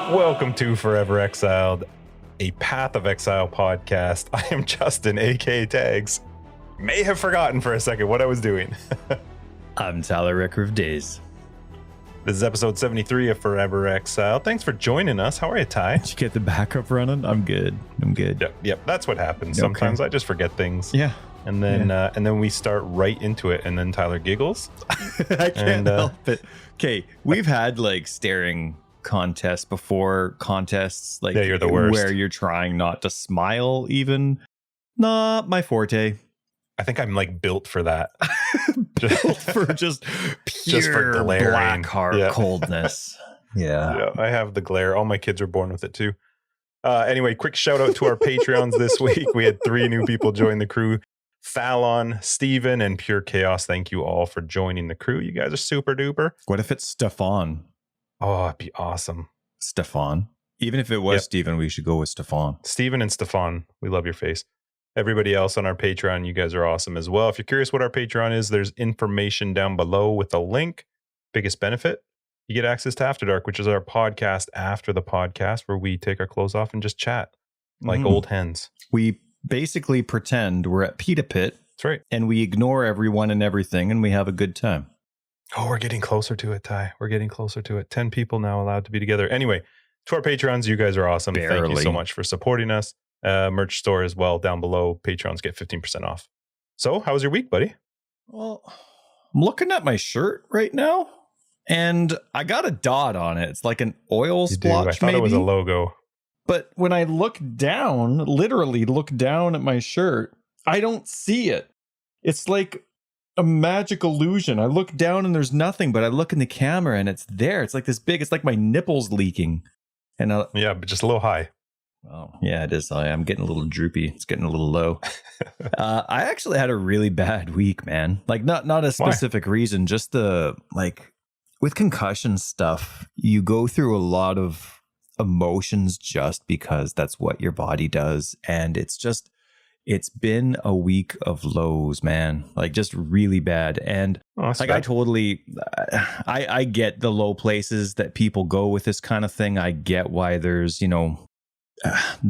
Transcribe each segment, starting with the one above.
Welcome to Forever Exiled, a Path of Exile podcast. I am Justin, aka Tags. May have forgotten for a second what I was doing. I'm Tyler, Record of Days. This is episode 73 of Forever Exiled. Thanks for joining us. How are you, Ty? Did you get the backup running? I'm good. Yep. That's what happens. Sometimes I just forget things. Yeah. And then we start right into it, and then Tyler giggles. I can't help it. Okay, we've had like staring contests before, contests like you're the worst. Where you're trying not to smile even. Not my forte. I think I'm like built for that. Built for just pure for glaring. black heart coldness. Yeah, I have the glare. All my kids are born with it too. Anyway, quick shout out to our Patreons this week. We had 3 new people join the crew. Fallon, Steven, and Pure Chaos. Thank you all for joining the crew. You guys are super duper. What if it's Stefan? Oh, it'd be awesome. Stefan. Even if it was Steven, we should go with Stefan. Steven and Stefan, we love your face. Everybody else on our Patreon, you guys are awesome as well. If you're curious what our Patreon is, there's information down below with a link. Biggest benefit, you get access to After Dark, which is our podcast after the podcast, where we take our clothes off and just chat like old hens. We basically pretend we're at Pita Pit. That's right. And we ignore everyone and everything, and we have a good time. Oh, we're getting closer to it, Ty. We're getting closer to it. 10 people now allowed to be together. Anyway, to our Patrons, you guys are awesome. Barely. Thank you so much for supporting us. Merch store as well down below. Patrons get 15% off. So, how was your week, buddy? Well, I'm looking at my shirt right now, and I got a dot on it. It's like an oil splotch, I thought it was a logo. But when I look down, literally look down at my shirt, I don't see it. It's like a magic illusion. I look down and there's nothing, but I look in the camera and it's there. It's like this big, it's like my nipples leaking. And yeah, but just a little high. Oh, yeah, it is. I'm getting a little droopy. It's getting a little low. I actually had a really bad week, man. Like not a specific reason, just with concussion stuff, you go through a lot of emotions just because that's what your body does. And it's been a week of lows, man, like just really bad. And like bad. I get the low places that people go with this kind of thing. I get why there's, the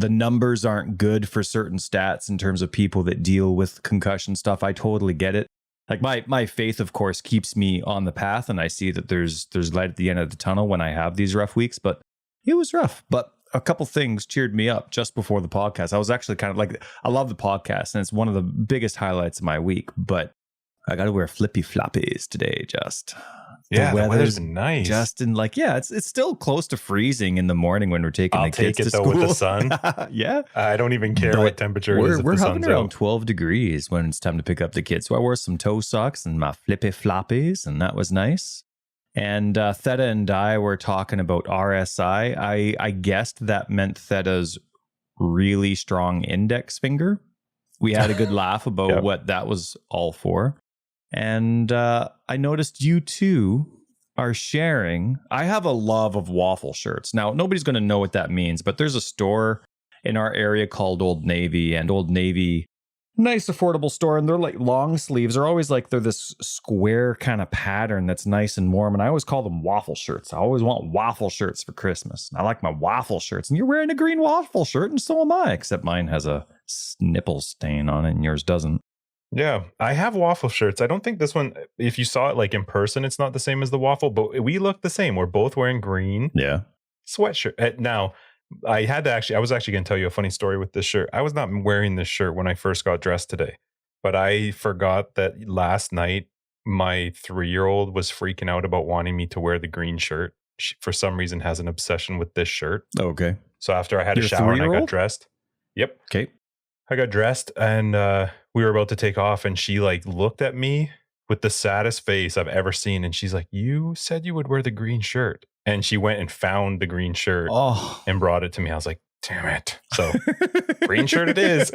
numbers aren't good for certain stats in terms of people that deal with concussion stuff. I totally get it. Like my faith, of course, keeps me on the path, and I see that there's light at the end of the tunnel when I have these rough weeks, but it was rough. But a couple things cheered me up just before the podcast. I was actually kind of like, I love the podcast, and it's one of the biggest highlights of my week, but I got to wear flippy floppies today. The weather's nice. Justin, it's still close to freezing in the morning when we're taking the kids to school. With the sun. Yeah. I don't even care what temperature it is. We're hovering around 12 degrees when it's time to pick up the kids. So I wore some toe socks and my flippy floppies, and that was nice. And Theta and I were talking about RSI. I guessed that meant Theta's really strong index finger. We had a good laugh about what that was all for. And I noticed you two are sharing. I have a love of waffle shirts. Now, nobody's going to know what that means, but there's a store in our area called Old Navy, and Old Navy, nice affordable store, and they're like long sleeves. They're this square kind of pattern that's nice and warm, and I always call them waffle shirts. I always want waffle shirts for Christmas. I like my waffle shirts, and you're wearing a green waffle shirt, and so am I, except mine has a nipple stain on it and yours doesn't. Yeah, I have waffle shirts. I don't think this one, if you saw it like in person, it's not the same as the waffle, but we look the same. We're both wearing green sweatshirt. Now, I was actually going to tell you a funny story with this shirt. I was not wearing this shirt when I first got dressed today, but I forgot that last night, my 3-year-old was freaking out about wanting me to wear the green shirt. She, for some reason, has an obsession with this shirt. Okay. So after I had a shower and I got dressed. Yep. Okay. I got dressed and we were about to take off, and she looked at me with the saddest face I've ever seen. And she's like, "You said you would wear the green shirt." And she went and found the green shirt and brought it to me. I was like, damn it. So green shirt it is.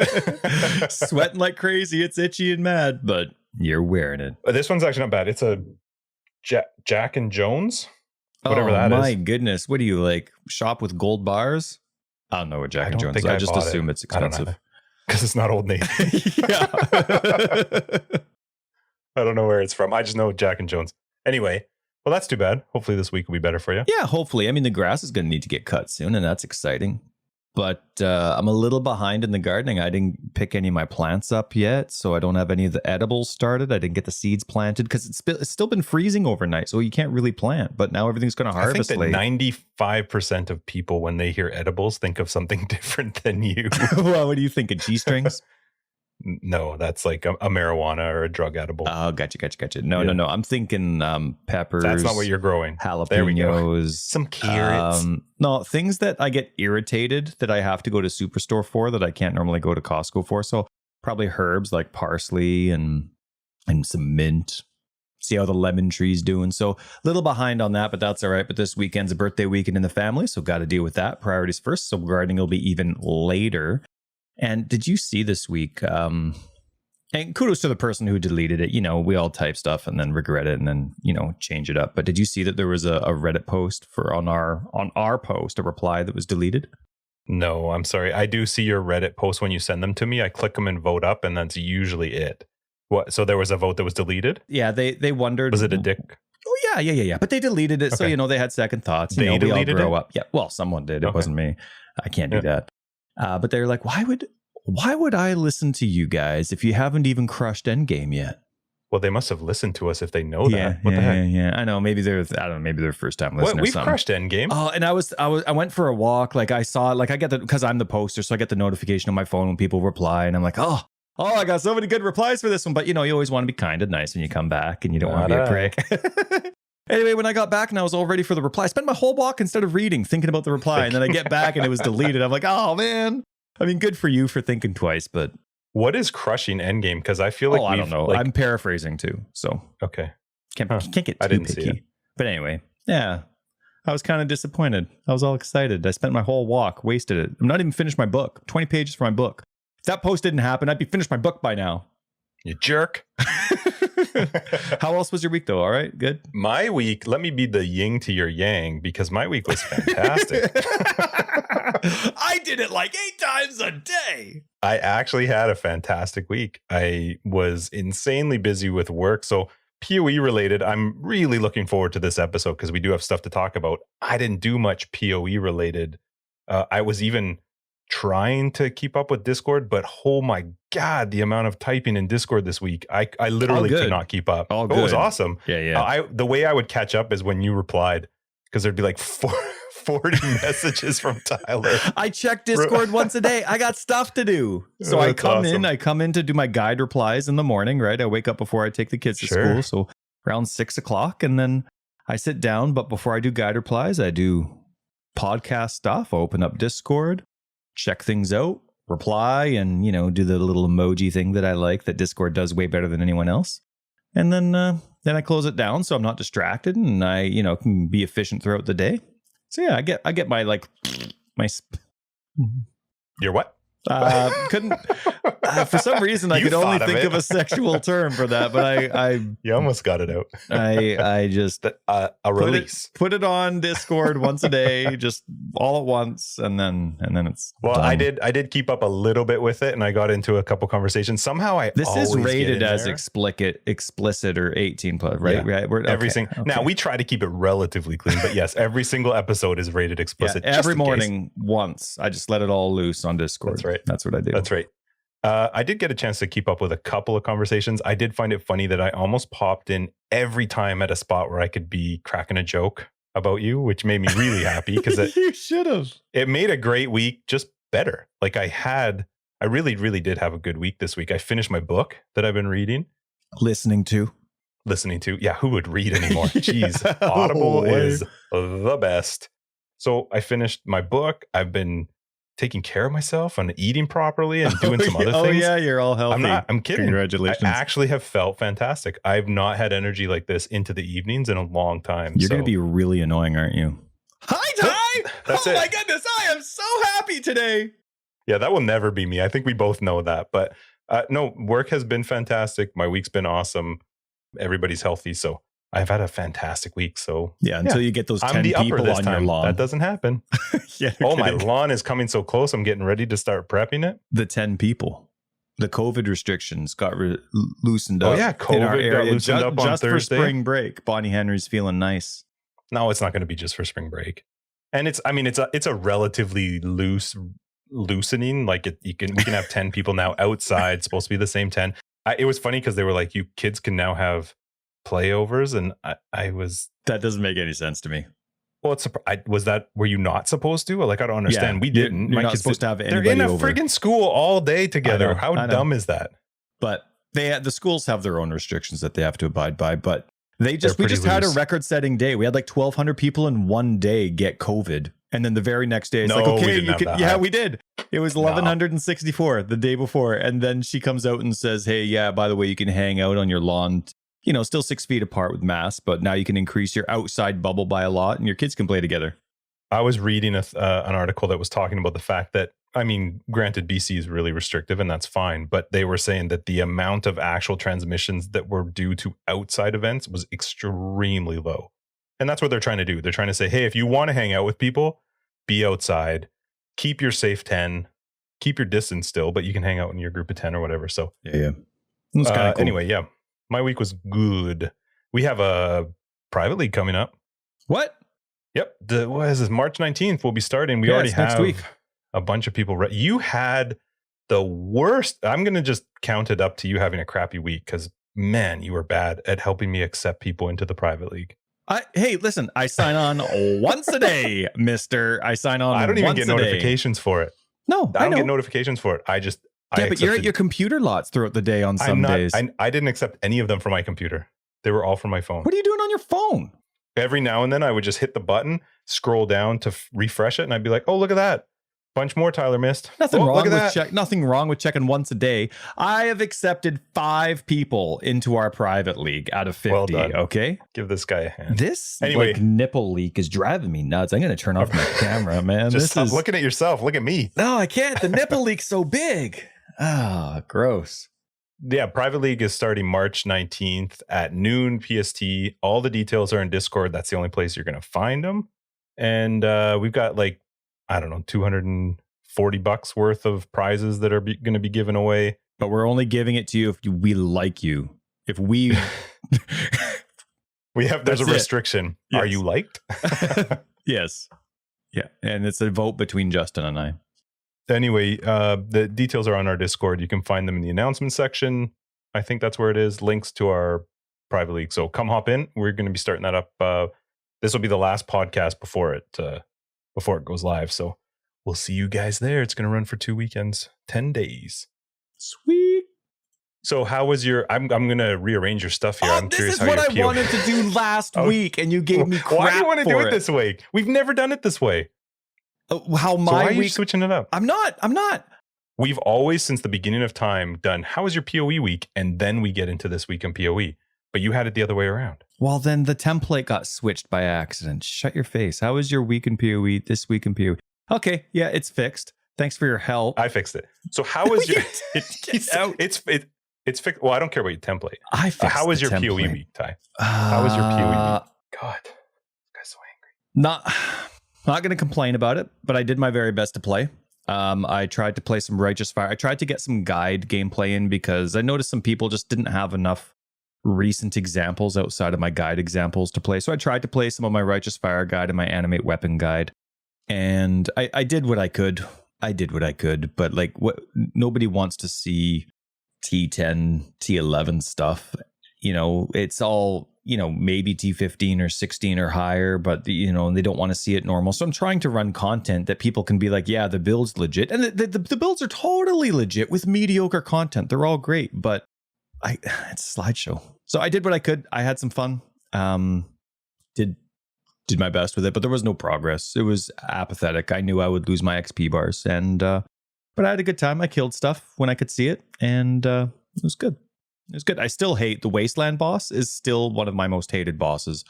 Sweating like crazy. It's itchy and mad, but you're wearing it. This one's actually not bad. It's a Jack and Jones, whatever that is. My goodness. What do you like? Shop with gold bars? I don't know what Jack and Jones is. I just assume it's expensive. Because it's not Old Navy. Yeah. I don't know where it's from. I just know Jack and Jones. Anyway, Well, that's too bad. Hopefully this week will be better for you. Yeah, hopefully. I mean, the grass is going to need to get cut soon, and that's exciting. But I'm a little behind in the gardening. I didn't pick any of my plants up yet, so I don't have any of the edibles started. I didn't get the seeds planted because it's still been freezing overnight, so you can't really plant. But now everything's going to harvest late. I think that 95% of people, when they hear edibles, think of something different than you. Well, what do you think of G-strings? No, that's like a marijuana or a drug edible. Oh, gotcha. No. I'm thinking peppers. That's not what you're growing. Jalapenos. There we go. Some carrots. No, things that I get irritated that I have to go to Superstore for that I can't normally go to Costco for. So probably herbs like parsley and some mint. See how the lemon tree's doing. So a little behind on that, but that's all right. But this weekend's a birthday weekend in the family, so got to deal with that. Priorities first. So gardening will be even later. And did you see this week, and kudos to the person who deleted it. You know, we all type stuff and then regret it and then, change it up. But did you see that there was a Reddit post on our post, a reply that was deleted? No, I'm sorry. I do see your Reddit posts when you send them to me. I click them and vote up, and that's usually it. What? So there was a vote that was deleted? Yeah, they wondered. Was it a dick? Oh, yeah. But they deleted it. Okay. So, they had second thoughts. They deleted we all grow up. Yeah, well, someone did. It wasn't me. I can't do that. But they're like, why would I listen to you guys if you haven't even crushed Endgame yet? Well, they must have listened to us if they know that. What the heck? Yeah. I know. Maybe they're first time listeners. We've crushed Endgame. Oh, and I went for a walk. Like I saw it. Like I get because I'm the poster, so I get the notification on my phone when people reply, and I'm like, oh, I got so many good replies for this one. But you always want to be kind and nice when you come back, and you don't want to be a prick. Anyway, when I got back and I was all ready for the reply, I spent my whole walk instead of reading, thinking about the reply. And then I get back and it was deleted. I'm like, oh, man. I mean, good for you for thinking twice, but... What is crushing Endgame? Because I feel like I don't know. I'm paraphrasing too, so... Okay. Can't get too picky. But anyway, yeah. I was kind of disappointed. I was all excited. I spent my whole walk, wasted it. I'm not even finished my book. 20 pages for my book. If that post didn't happen, I'd be finished my book by now. You jerk. How else was your week, though? All right, good. My week, let me be the yin to your yang, because my week was fantastic. I did it like 8 times a day. I actually had a fantastic week. I was insanely busy with work. So PoE related, I'm really looking forward to this episode because we do have stuff to talk about. I didn't do much PoE related. I was even trying to keep up with Discord, but oh my God, the amount of typing in Discord this week, I literally could not keep up. All good. It was awesome. Yeah. The way I would catch up is when you replied, because there'd be like 40 messages from Tyler. I check Discord once a day. I got stuff to do. So I come in to do my guide replies in the morning, right? I wake up before I take the kids to school. So around 6 o'clock, and then I sit down. But before I do guide replies, I do podcast stuff. I open up Discord, check things out, reply, and, do the little emoji thing that I like that Discord does way better than anyone else. And then I close it down so I'm not distracted and I, can be efficient throughout the day. So yeah, I get my Your what? Couldn't for some reason I could only think of a sexual term for that, but I you almost got it out. I just a release. Put it on Discord once a day, just all at once, and then it's well. done. I did keep up a little bit with it, and I got into a couple conversations. Somehow this is rated as explicit or 18 plus, right? Yeah. Right. Now we try to keep it relatively clean, but yes, every single episode is rated explicit. Yeah, every morning once I just let it all loose on Discord. That's right. That's what I do. That's right. I did get a chance to keep up with a couple of conversations. I did find it funny that I almost popped in every time at a spot where I could be cracking a joke about you, which made me really happy because you should have. It made a great week just better. Like I really, really did have a good week this week. I finished my book that I've been reading. Listening to. Yeah, who would read anymore? Jeez, Audible is the best. So I finished my book. I've been taking care of myself and eating properly and doing some other things. Oh yeah, you're all healthy. I'm kidding. Congratulations. I actually have felt fantastic. I've not had energy like this into the evenings in a long time. You're going to be really annoying, aren't you? Hi, Ty! That's it. My goodness, I am so happy today. Yeah, that will never be me. I think we both know that. But no, work has been fantastic. My week's been awesome. Everybody's healthy. So I've had a fantastic week. So yeah, until you get those 10 people on your lawn. That doesn't happen. Yeah, my lawn is coming so close. I'm getting ready to start prepping it. The 10 people. the COVID restrictions got loosened up. Oh yeah, COVID in our area got loosened up on just Thursday. For spring break. Bonnie Henry's feeling nice. No, it's not going to be just for spring break. And it's a relatively loosening. Like we can have 10 people now outside. It's supposed to be the same 10. It was funny because they were like, you kids can now have playovers, and I was. That doesn't make any sense to me. Well, were you not supposed to? Like, I don't understand. We didn't. You're not supposed to have anybody over. They're in a over. friggin' school all day together. I How know. dumb is that? But the schools have their own restrictions that they have to abide by. But we just had a record-setting day. We had like 1,200 people in one day get COVID, and then the very next day, it's like, okay, you can. Yeah, we did. It was 1,164 the day before, and then she comes out and says, "Hey, yeah, by the way, you can hang out on your lawn." Still 6 feet apart with masks, but now you can increase your outside bubble by a lot and your kids can play together. I was reading an article that was talking about the fact that, granted, BC is really restrictive and that's fine, but they were saying that the amount of actual transmissions that were due to outside events was extremely low. And that's what they're trying to do. They're trying to say, hey, if you want to hang out with people, be outside, keep your safe 10, keep your distance still, but you can hang out in your group of 10 or whatever. So yeah. That's kind of cool. Anyway, yeah. My week was good. We have a private league coming up. What? Yep. What is this? March 19th. We'll be starting. We already have next week. A bunch of people. You had the worst. I'm going to just count it up to you having a crappy week because, man, you were bad at helping me accept people into the private league. Hey, listen, I sign on once a day, mister. I sign on. I don't even get notifications for it. No, I don't get notifications for it. But you're at your computer lots throughout the day on some days. I didn't accept any of them from my computer. They were all from my phone. What are you doing on your phone? Every now and then I would just hit the button, scroll down to refresh it, and I'd be like, oh, look at that. Bunch more Tyler missed. Nothing wrong with checking once a day. I have accepted 5 people into our private league out of 50. Well done. Okay. Give this guy a hand. This nipple leak is driving me nuts. I'm going to turn off my camera, man. Just stop looking at yourself. Look at me. No, I can't. The nipple leak's so big. Ah, gross. Yeah, private league is starting March 19th at noon PST. All the details are in Discord. That's the only place you're going to find them. And we've got $240 worth of prizes that are going to be given away. But we're only giving it to you if we like you. If we there's a restriction. Yes. Are you liked? Yes. Yeah. And it's a vote between Justin and I. Anyway, the details are on our Discord. You can find them in the announcement section. I think that's where it is. Links to our private league. So come hop in. We're going to be starting that up. This will be the last podcast before it goes live. So we'll see you guys there. It's going to run for 2 weekends, 10 days. Sweet. So how was your? I'm going to rearrange your stuff here. I'm curious how your This is what I wanted to do last week, and you gave me crap. Why do you want to do it this way? We've never done it this way. Why are you switching it up? I'm not. We've always, since the beginning of time, done how was your PoE week, and then we get into this week in PoE. But you had it the other way around. Well, then the template got switched by accident. Shut your face. How was your week in PoE? This week in PoE? Okay, yeah, it's fixed. Thanks for your help. I fixed it. So how was your? It's fixed. Well, I don't care about your template. I fixed. How was your template. PoE week, Ty? How was your PoE week? God, this guy's so angry. Not going to complain about it, but I did my very best to play. I tried to play some Righteous Fire. I tried to get some guide gameplay in because I noticed some people just didn't have enough recent examples outside of my guide examples to play. So I tried to play some of my Righteous Fire guide and my Animate Weapon guide. And I did what I could. But nobody wants to see T10, T11 stuff. It's all, maybe T15 or 16 or higher, but they don't want to see it normal. So I'm trying to run content that people can be like, yeah, the build's legit. And the builds are totally legit with mediocre content. They're all great, but it's a slideshow. So I did what I could. I had some fun. Did my best with it, but there was no progress. It was apathetic. I knew I would lose my XP bars, but I had a good time. I killed stuff when I could see it, and it was good. It was good. I still hate the Wasteland boss. Is still one of my most hated bosses.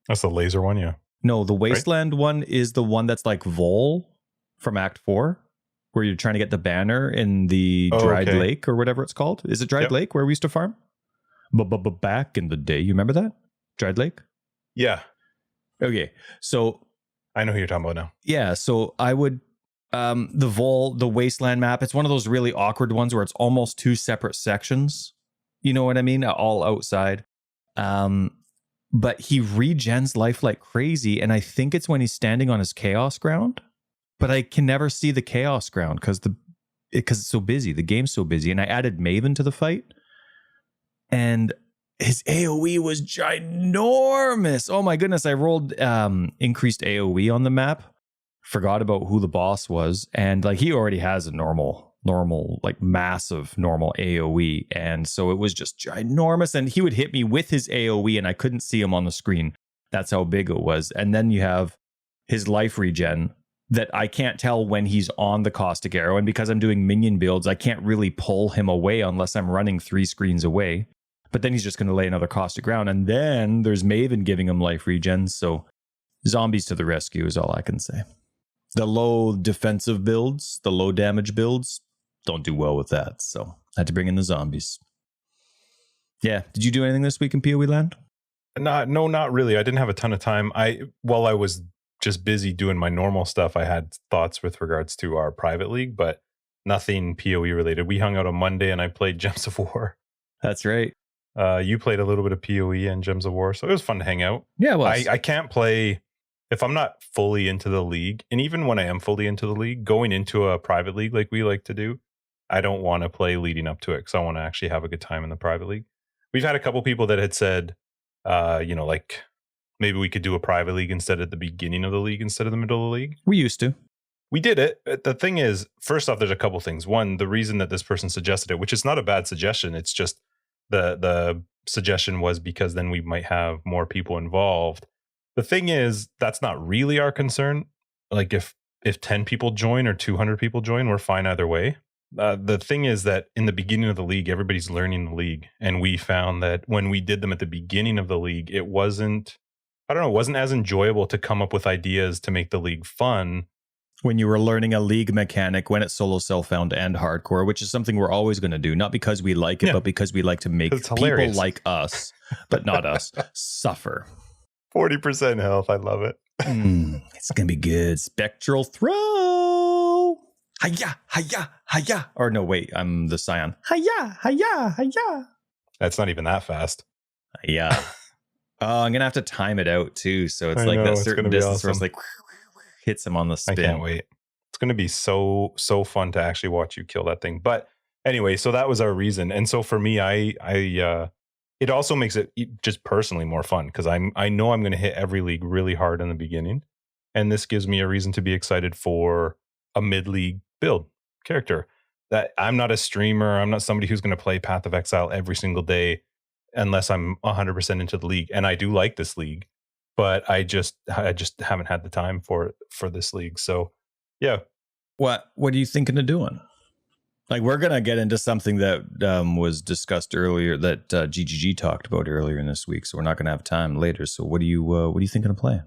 That's the laser one, yeah. No, the Wasteland one is the one that's like Vol from Act 4, where you're trying to get the banner in the Dried Lake or whatever it's called. Is it Dried Lake where we used to farm? Back in the day. You remember that? Dried Lake? Yeah. Okay. So I know who you're talking about now. Yeah. So I would the Wasteland map. It's one of those really awkward ones where it's almost two separate sections. You know what I mean? All outside. But he regens life like crazy, and I think it's when he's standing on his chaos ground. But I can never see the chaos ground because it's so busy. The game's so busy. And I added Maven to the fight, and his AoE was ginormous. Oh my goodness. I rolled increased AoE on the map. Forgot about who the boss was. And like he already has a normal, like massive normal AoE. And so it was just ginormous. And he would hit me with his AoE and I couldn't see him on the screen. That's how big it was. And then you have his life regen that I can't tell when he's on the caustic arrow. And because I'm doing minion builds, I can't really pull him away unless I'm running 3 screens away. But then he's just going to lay another caustic ground. And then there's Maven giving him life regen. So zombies to the rescue is all I can say. The low defensive builds, the low damage builds, don't do well with that. So I had to bring in the zombies. Yeah. Did you do anything this week in PoE land? No, not really. I didn't have a ton of time. While I was just busy doing my normal stuff, I had thoughts with regards to our private league, but nothing PoE related. We hung out on Monday and I played Gems of War. That's right. You played a little bit of PoE and Gems of War, so it was fun to hang out. Yeah, it was. I can't play if I'm not fully into the league, and even when I am fully into the league, going into a private league like we like to do, I don't want to play leading up to it because I want to actually have a good time in the private league. We've had a couple people that had said, like maybe we could do a private league instead at the beginning of the league instead of the middle of the league. We used to. We did it. The thing is, first off, there's a couple things. One, the reason that this person suggested it, which is not a bad suggestion, it's just the suggestion was because then we might have more people involved. The thing is, that's not really our concern. Like if 10 people join or 200 people join, we're fine either way. The thing is that in the beginning of the league, everybody's learning the league. And we found that when we did them at the beginning of the league, it wasn't as enjoyable to come up with ideas to make the league fun. When you were learning a league mechanic, when it's solo self-found and hardcore, which is something we're always going to do, not because we like it, but because we like to make people like us, but not us, suffer. 40% health. I love it. It's going to be good. Spectral throw. Hiya, hiya, hiya. Or no, wait, I'm the scion. Hiya, hiya, hiya. That's not even that fast. Yeah. Oh, I'm going to have to time it out too. So it's like that certain distance where it's like hits him on the spin. I can't wait. It's going to be so fun to actually watch you kill that thing. But anyway, so that was our reason. And so for me, it also makes it just personally more fun because I know I'm going to hit every league really hard in the beginning. And this gives me a reason to be excited for a mid-league build character. That I'm not a streamer. I'm not somebody who's going to play Path of Exile every single day unless I'm 100% into the league. And I do like this league, but I just haven't had the time for this league. So yeah. What are you thinking of doing? Like, we're going to get into something that was discussed earlier that GGG talked about earlier in this week. So we're not going to have time later. So what are you thinking of playing?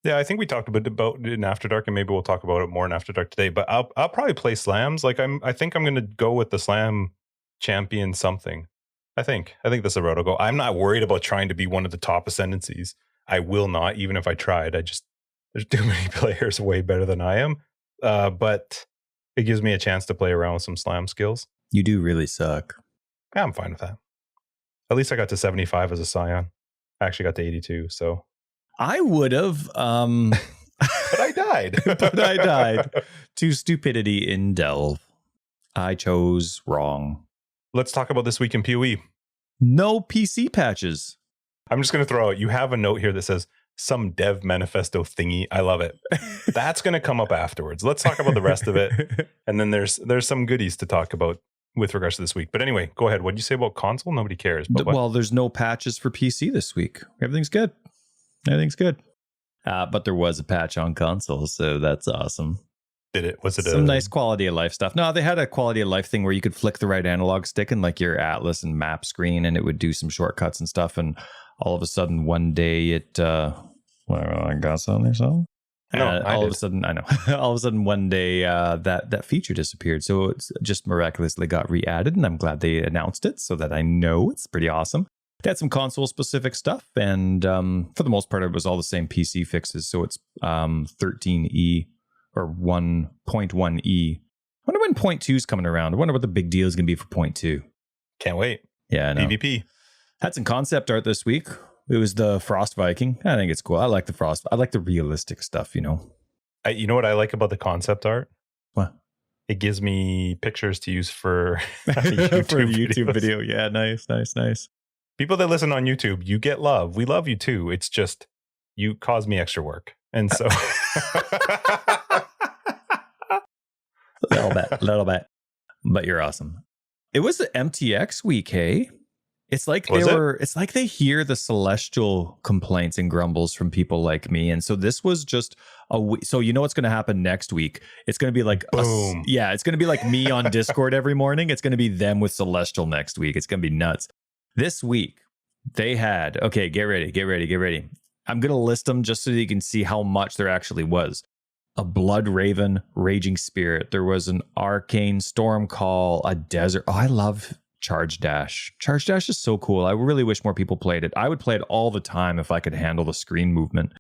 Yeah, I think we talked a bit about it in After Dark, and maybe we'll talk about it more in After Dark today. But I'll probably play slams. Like I think I'm going to go with the slam champion something. I think that's the road I'll go. I'm not worried about trying to be one of the top ascendancies. I will not, even if I tried. There's too many players way better than I am. But it gives me a chance to play around with some slam skills. You do really suck. Yeah, I'm fine with that. At least I got to 75 as a scion. I actually got to 82, so. I would have. But I died. But I died to stupidity in Delve. I chose wrong. Let's talk about this week in PoE. No PC patches. I'm just going to throw out, you have a note here that says, some dev manifesto thingy. I love it. That's going to come up afterwards. Let's talk about the rest of it. And then there's some goodies to talk about with regards to this week. But anyway, go ahead. What did you say about console? Nobody cares. But well, there's no patches for PC this week. Everything's good. But there was a patch on console, so that's awesome. Did it? Was it some nice quality of life stuff? No, they had a quality of life thing where you could flick the right analog stick in like your atlas and map screen, and it would do some shortcuts and stuff. And all of a sudden, one day it I got something or something. No, all of a sudden, one day that feature disappeared. So it's just miraculously got re-added, and I'm glad they announced it so that I know it's pretty awesome. They had some console specific stuff, and for the most part, it was all the same PC fixes. So it's 13E or 1.1e. I wonder when 0.2 is coming around. I wonder what the big deal is going to be for 0.2. Can't wait. Yeah, I know. PvP. Had some concept art this week. It was the Frost Viking. I think it's cool. I like the Frost. I like the realistic stuff, you know. You know what I like about the concept art? What? It gives me pictures to use for YouTube video. Yeah, nice. People that listen on YouTube, you get love. We love you too. It's just you cause me extra work. And so little bit. But you're awesome. It was the MTX week, hey? It's like it's like they hear the celestial complaints and grumbles from people like me. And so this was just a week. So you know what's going to happen next week? It's going to be like, boom. It's going to be like me on Discord every morning. It's going to be them with celestial next week. It's going to be nuts. This week they had, okay, get ready. I'm going to list them just so you can see how much there actually was. A Blood Raven, Raging Spirit. There was an Arcane Storm Call, a Desert. Oh, I love Charge Dash. Charge Dash is so cool. I really wish more people played it. I would play it all the time if I could handle the screen movement.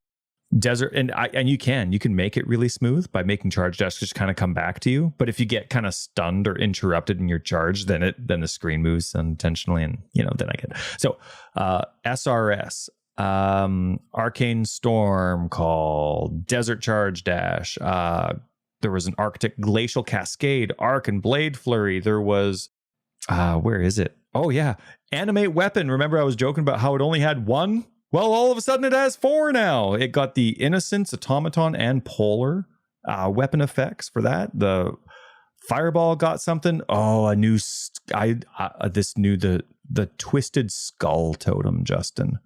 Desert, and you can make it really smooth by making Charge Dash just kind of come back to you. But if you get kind of stunned or interrupted in your charge, then the screen moves unintentionally, and then I get so SRS. Arcane Storm Call, Desert Charge Dash. There was an Arctic Glacial Cascade, Arc and Blade Flurry. There was, where is it? Oh yeah, Animate Weapon. Remember I was joking about how it only had one? Well, all of a sudden it has 4 now. It got the Innocence, Automaton, and Polar weapon effects for that. The Fireball got something. Oh, a new, the Twisted Skull Totem, Justin.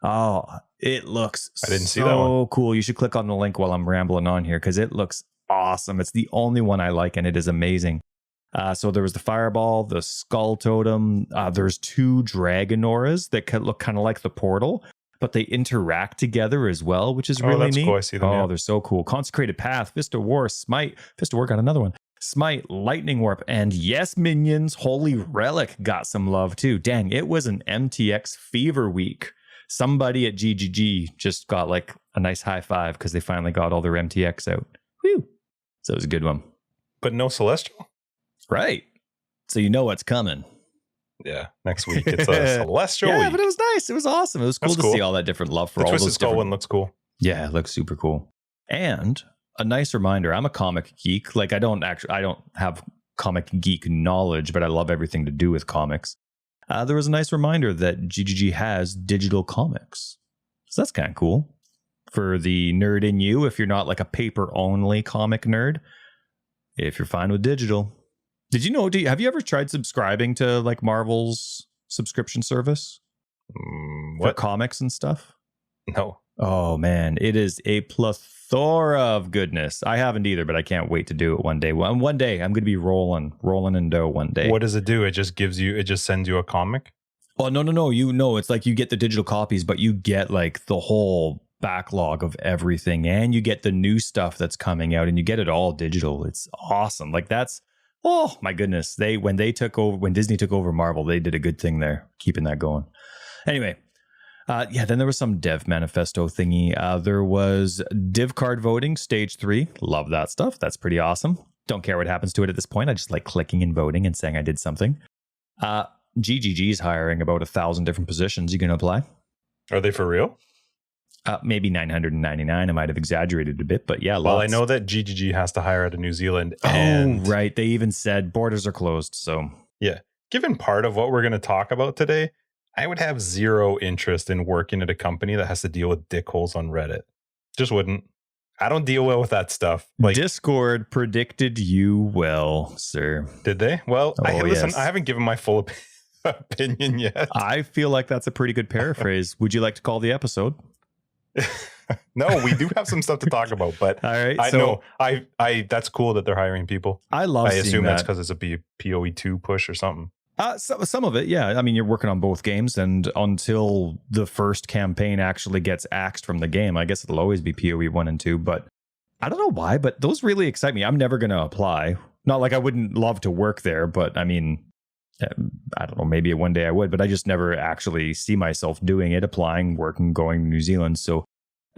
Oh, it looks I didn't see that one. Cool. You should click on the link while I'm rambling on here because it looks awesome. It's the only one I like, and it is amazing. So there was the Fireball, the Skull Totem. There's 2 Dragon Auras that look kind of like the Portal, but they interact together as well, which is really neat. Cool. I see them, yeah. They're so cool. Consecrated Path, Fist of War, Smite. Fist of War got another one. Smite, Lightning Warp, and yes, minions, Holy Relic got some love too. Dang, it was an MTX fever week. Somebody at GGG just got like a nice high five because they finally got all their MTX out. Whew. So it was a good one. But no Celestial? Right. So you know what's coming. Yeah. Next week it's a Celestial week. But it was nice. It was awesome. It was cool to see all that different love for all those. The Twisted Skull one looks cool. Yeah, it looks super cool. And a nice reminder, I'm a comic geek. Like I don't have comic geek knowledge, but I love everything to do with comics. There was a nice reminder that GGG has digital comics. So that's kind of cool. For the nerd in you, if you're not like a paper-only comic nerd, if you're fine with digital. Did you know, have you ever tried subscribing to like Marvel's subscription service? For comics and stuff? No. Oh, man. It is a plethora of goodness. I haven't either, but I can't wait to do it one day. One day, I'm going to be rolling in dough one day. What does it do? It just sends you a comic? Oh, no. It's like you get the digital copies, but you get like the whole backlog of everything. And you get the new stuff that's coming out and you get it all digital. It's awesome. Like that's, oh my goodness. When Disney took over Marvel, they did a good thing there, keeping that going. Anyway. Then there was some dev manifesto thingy. There was div card voting, stage 3. Love that stuff. That's pretty awesome. Don't care what happens to it at this point. I just like clicking and voting and saying I did something. GGG's hiring about 1,000 different positions. You can apply. Are they for real? Maybe 999. I might have exaggerated a bit, but yeah. Well, I know that GGG has to hire out of New Zealand. Right. They even said borders are closed. So yeah, given part of what we're going to talk about today, I would have zero interest in working at a company that has to deal with dickholes on Reddit. Just wouldn't. I don't deal well with that stuff. Like, Discord predicted you well, sir. Did they? Well, listen, I haven't given my full opinion yet. I feel like that's a pretty good paraphrase. Would you like to call the episode? No, we do have some stuff to talk about, but all right. I that's cool that they're hiring people. I assume that's because it's a PoE 2 push or something. Some of it, yeah. I mean, you're working on both games, and until the first campaign actually gets axed from the game, I guess it'll always be PoE 1 and 2. But I don't know why, but those really excite me. I'm never going to apply. Not like I wouldn't love to work there, but I mean, I don't know. Maybe one day I would, but I just never actually see myself doing it, applying, working, going to New Zealand. So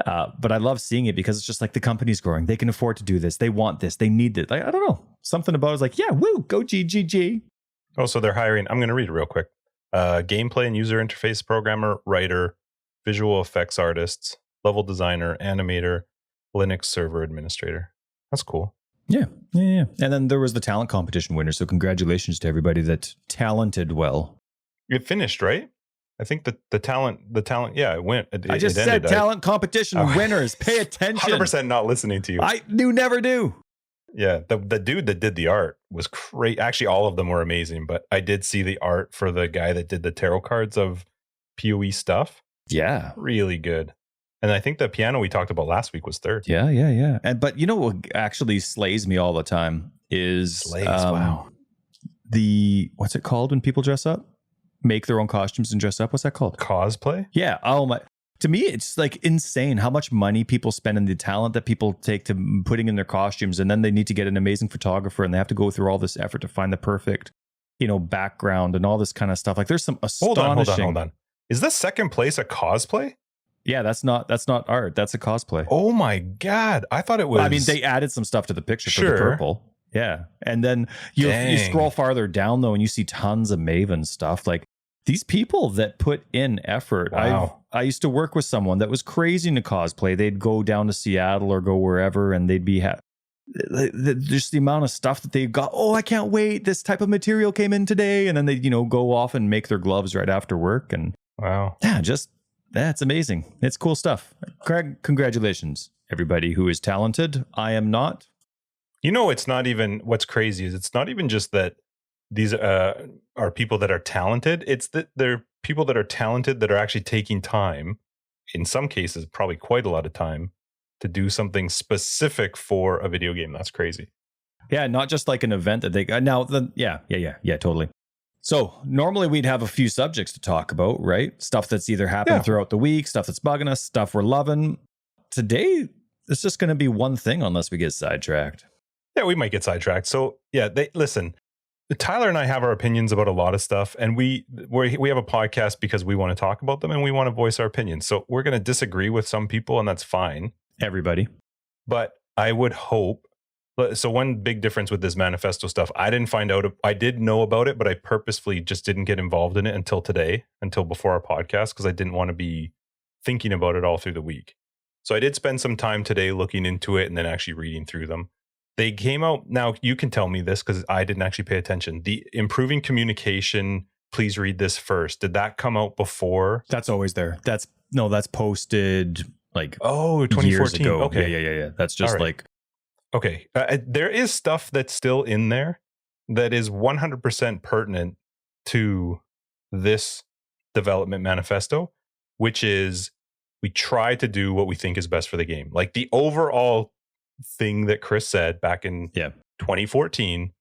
But I love seeing it because it's just like the company's growing. They can afford to do this. They want this. They need it. Like, I don't know. Something about it is like, yeah, woo, go GGG. Oh, so they're hiring. I'm going to read it real quick. Gameplay and user interface programmer, writer, visual effects artists, level designer, animator, Linux server administrator. That's cool. Yeah. And then there was the talent competition winner. So congratulations to everybody that talented well. It finished, right? I think the talent, yeah, it went. I just said talent competition winners. Pay attention. 100% not listening to you. I never do. Yeah, the dude that did the art was great. Actually, all of them were amazing, but I did see the art for the guy that did the tarot cards of PoE stuff. Yeah. Really good. And I think the piano we talked about last week was third. Yeah. But you know what actually slays me all the time is wow. What's it called when people dress up? Make their own costumes and dress up. What's that called? Cosplay? Yeah. Oh my. To me, it's like insane how much money people spend and the talent that people take to putting in their costumes. And then they need to get an amazing photographer and they have to go through all this effort to find the perfect, background and all this kind of stuff. Like there's some astonishing. Hold on. Is this second place a cosplay? Yeah, that's not art. That's a cosplay. Oh my God. I thought it was. I mean, they added some stuff to the picture for the purple. Yeah. And then you scroll farther down though, and you see tons of Maven stuff. Like these people that put in effort. Wow. I used to work with someone that was crazy into cosplay. They'd go down to Seattle or go wherever, and they'd be just the amount of stuff that they got. Oh, I can't wait. This type of material came in today. And then they, go off and make their gloves right after work. And wow. Yeah, that's amazing. It's cool stuff. Craig, congratulations, everybody who is talented. I am not. It's not even, what's crazy is it's not even just that these are people that are talented. It's that they're people that are talented that are actually taking time, in some cases, probably quite a lot of time, to do something specific for a video game. That's crazy. Yeah, not just like an event that they yeah, totally. So normally we'd have a few subjects to talk about, right? Stuff that's either happened throughout the week, stuff that's bugging us, stuff we're loving. Today, it's just going to be one thing unless we get sidetracked. Yeah, we might get sidetracked. So yeah, listen. Tyler and I have our opinions about a lot of stuff, and we have a podcast because we want to talk about them and we want to voice our opinions. So we're going to disagree with some people, and that's fine. Everybody. But I would hope. So one big difference with this manifesto stuff, I didn't find out. I did know about it, but I purposefully just didn't get involved in it until before our podcast, because I didn't want to be thinking about it all through the week. So I did spend some time today looking into it and then actually reading through them. They came out, now you can tell me this because I didn't actually pay attention. The improving communication, please read this first. Did that come out before? That's always there. That's posted like 2014. Years ago. Okay. Yeah. That's just like. Okay. There is stuff that's still in there that is 100% pertinent to this development manifesto, which is we try to do what we think is best for the game. Like the overall thing that Chris said back in 2014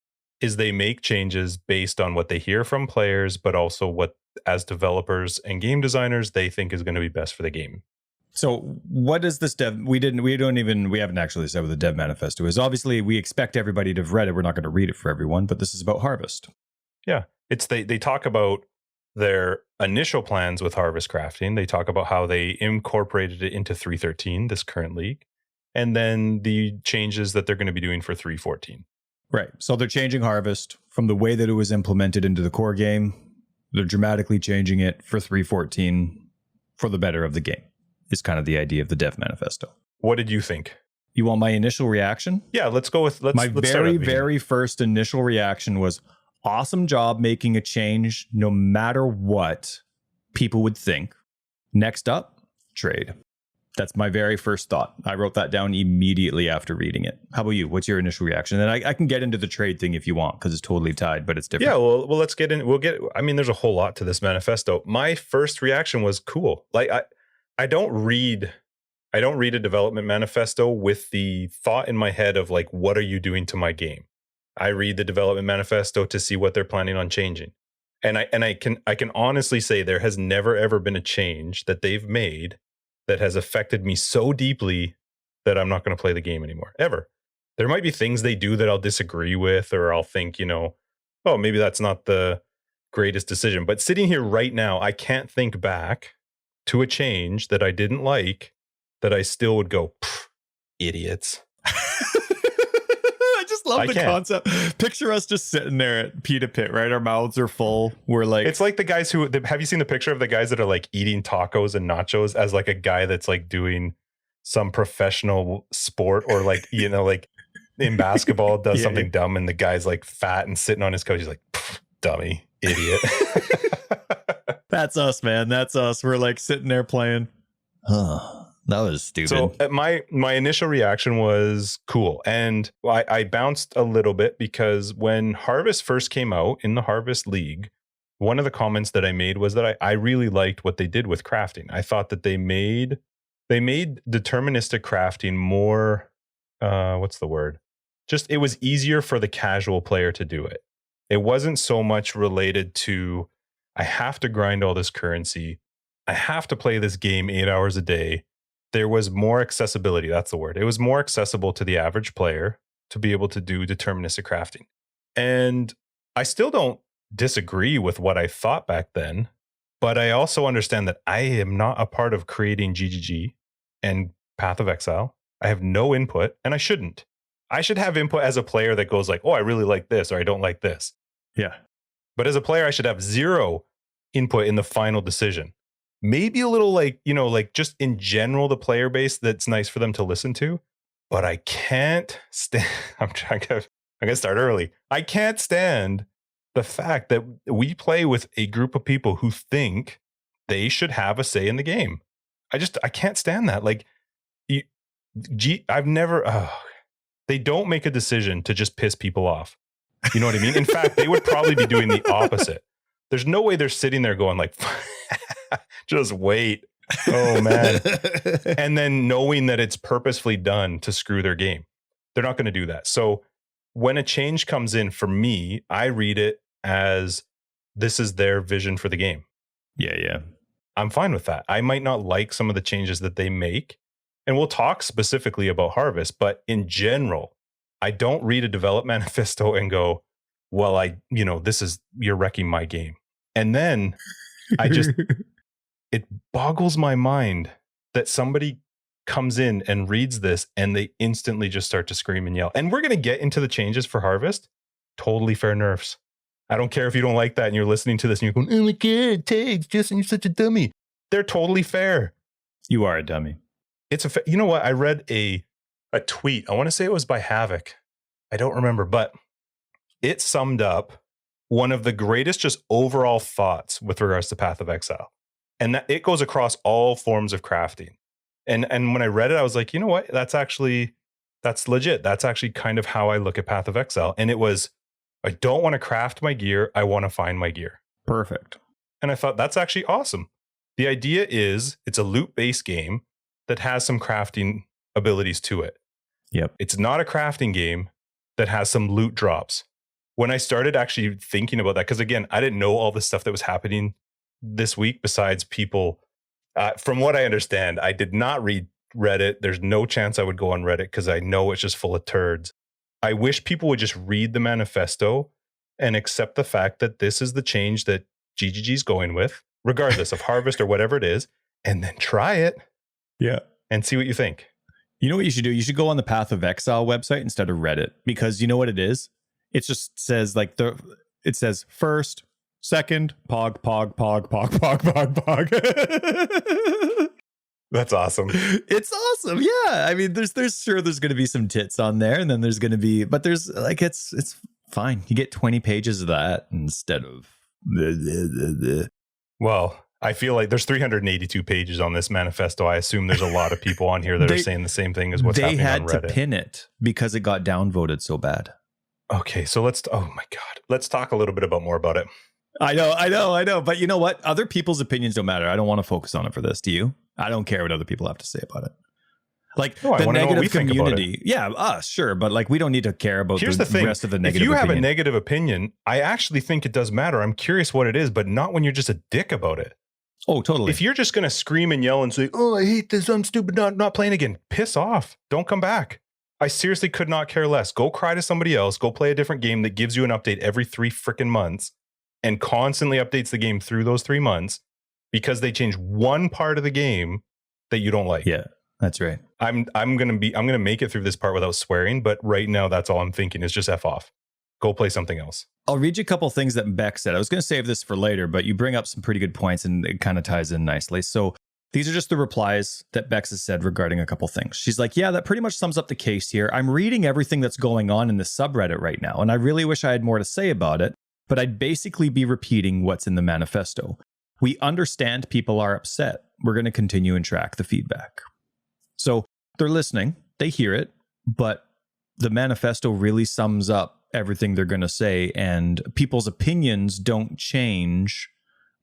is they make changes based on what they hear from players, but also what as developers and game designers they think is going to be best for the game. So what is this dev? We haven't actually said what the dev manifesto is. Obviously, we expect everybody to have read it. We're not going to read it for everyone, but this is about Harvest. Yeah, it's they talk about their initial plans with Harvest crafting. They talk about how they incorporated it into 3.13, this current league, and then the changes that they're going to be doing for 3.14. Right. So they're changing Harvest from the way that it was implemented into the core game. They're dramatically changing it for 3.14 for the better of the game. Is kind of the idea of the dev manifesto. What did you think? You want my initial reaction? Yeah, let's go with my very first initial reaction was awesome job making a change no matter what people would think. Next up, trade. That's my very first thought. I wrote that down immediately after reading it. How about you? What's your initial reaction? And I can get into the trade thing if you want, because it's totally tied, but it's different. Yeah, well, let's get in. There's a whole lot to this manifesto. My first reaction was cool. Like I don't read a development manifesto with the thought in my head of like, what are you doing to my game? I read the development manifesto to see what they're planning on changing. And I can honestly say there has never ever been a change that they've made that has affected me so deeply that I'm not going to play the game anymore, ever. There might be things they do that I'll disagree with, or I'll think, oh, maybe that's not the greatest decision. But sitting here right now, I can't think back to a change that I didn't like that I still would go, idiots. I just love the concept. Picture us just sitting there at Pita Pit, right? Our mouths are full. We're like, it's like the guys who have you seen the picture of the guys that are like eating tacos and nachos as like a guy that's like doing some professional sport or like, you know, like in basketball does something dumb and the guy's like fat and sitting on his couch. He's like, dummy, idiot. That's us, man. That's us. We're like sitting there playing. That was stupid. So my initial reaction was cool. And I bounced a little bit because when Harvest first came out in the Harvest League, one of the comments that I made was that I really liked what they did with crafting. I thought that they made deterministic crafting more, what's the word? Just, it was easier for the casual player to do it. It wasn't so much related to, I have to grind all this currency. I have to play this game 8 hours a day. There was more accessibility. That's the word. It was more accessible to the average player to be able to do deterministic crafting. And I still don't disagree with what I thought back then, but I also understand that I am not a part of creating GGG and Path of Exile. I have no input, and I shouldn't. I should have input as a player that goes like, oh, I really like this, or I don't like this. Yeah. But as a player, I should have zero input in the final decision. Maybe a little like, you know, like just in general, the player base that's nice for them to listen to. But I can't stand, I'm going to start early. I can't stand the fact that we play with a group of people who think they should have a say in the game. I can't stand that. Like, they don't make a decision to just piss people off. You know what I mean? In fact, they would probably be doing the opposite. There's no way they're sitting there going like, just wait. Oh man. And then knowing that it's purposefully done to screw their game. They're not going to do that. So when a change comes in, for me, I read it as this is their vision for the game. Yeah. I'm fine with that. I might not like some of the changes that they make, and we'll talk specifically about Harvest, but in general, I don't read a develop manifesto and go, well, you're wrecking my game. And then it boggles my mind that somebody comes in and reads this and they instantly just start to scream and yell. And we're going to get into the changes for Harvest. Totally fair nerfs. I don't care if you don't like that and you're listening to this and you're going, oh my God, Tags, Justin, you're such a dummy. They're totally fair. You are a dummy. You know what? I read a tweet. I want to say it was by Havoc. I don't remember, but it summed up one of the greatest just overall thoughts with regards to Path of Exile. And that it goes across all forms of crafting. And when I read it, I was like, you know what? That's legit. That's actually kind of how I look at Path of Exile. And it was, I don't want to craft my gear. I want to find my gear. Perfect. And I thought that's actually awesome. The idea is it's a loot-based game that has some crafting abilities to it. Yep. It's not a crafting game that has some loot drops. When I started actually thinking about that, because again, I didn't know all the stuff that was happening this week besides people. From what I understand, I did not read Reddit. There's no chance I would go on Reddit because I know it's just full of turds. I wish people would just read the manifesto and accept the fact that this is the change that GGG's going with, regardless of Harvest or whatever it is, and then try it. Yeah. And see what you think. You know what you should do? You should go on the Path of Exile website instead of Reddit, because you know what it is? It just says like it says first, second, pog. That's awesome. It's awesome. Yeah. I mean, there's going to be some tits on there, and then there's going to be, but there's like, it's fine. You get 20 pages of that instead of. Well, I feel like there's 382 pages on this manifesto. I assume there's a lot of people on here that are saying the same thing as what's happening on Reddit. They had to pin it because it got downvoted so bad. Okay, so oh my God. Let's talk a little bit more about it. I know. But you know what? Other people's opinions don't matter. I don't want to focus on it for this. Do you? I don't care what other people have to say about it. Like the negative community. Yeah, sure. But like, we don't need to care about the rest of the negative opinion. If you have a negative opinion, I actually think it does matter. I'm curious what it is, but not when you're just a dick about it. Oh, totally. If you're just going to scream and yell and say, oh, I hate this, I'm stupid, not playing again, piss off. Don't come back. I seriously could not care less. Go cry to somebody else. Go play a different game that gives you an update every 3 freaking months and constantly updates the game through those 3 months because they change one part of the game that you don't like. Yeah. That's right. I'm gonna make it through this part without swearing, but right now that's all I'm thinking is just F off. Go play something else. I'll read you a couple of things that Beck said. I was going to save this for later, but you bring up some pretty good points and it kind of ties in nicely. So these are just the replies that Bex has said regarding a couple things. She's like, yeah, that pretty much sums up the case here. I'm reading everything that's going on in the subreddit right now, and I really wish I had more to say about it, but I'd basically be repeating what's in the manifesto. We understand people are upset. We're going to continue and track the feedback. So they're listening, they hear it, but the manifesto really sums up everything they're going to say, and people's opinions don't change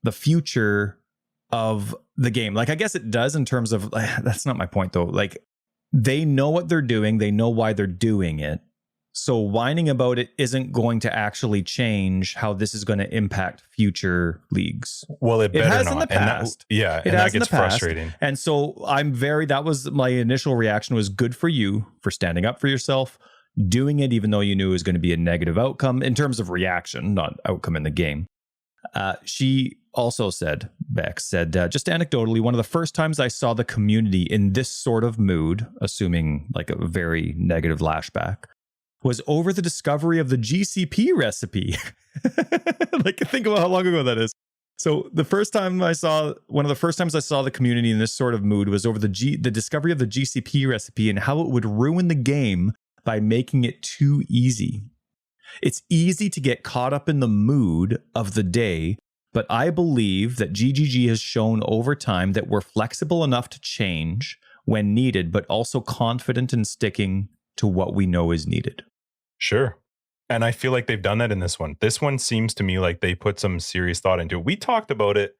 the future of the game. Like, I guess it does in terms of, that's not my point though. Like, they know what they're doing. They know why they're doing it. So whining about it isn't going to actually change how this is going to impact future leagues. Well, it has not. In the past. And that gets frustrating. And so that was my initial reaction was good for you for standing up for yourself, doing it even though you knew it was going to be a negative outcome in terms of reaction, not outcome in the game. She also said, Beck said, just anecdotally, one of the first times I saw the community in this sort of mood, assuming like a very negative lashback, was over the discovery of the GCP recipe. Like, think about how long ago that is. So one of the first times I saw the community in this sort of mood was over the discovery of the GCP recipe and how it would ruin the game by making it too easy. It's easy to get caught up in the mood of the day, but I believe that GGG has shown over time that we're flexible enough to change when needed, but also confident in sticking to what we know is needed. Sure. And I feel like they've done that in this one. This one seems to me like they put some serious thought into it. We talked about it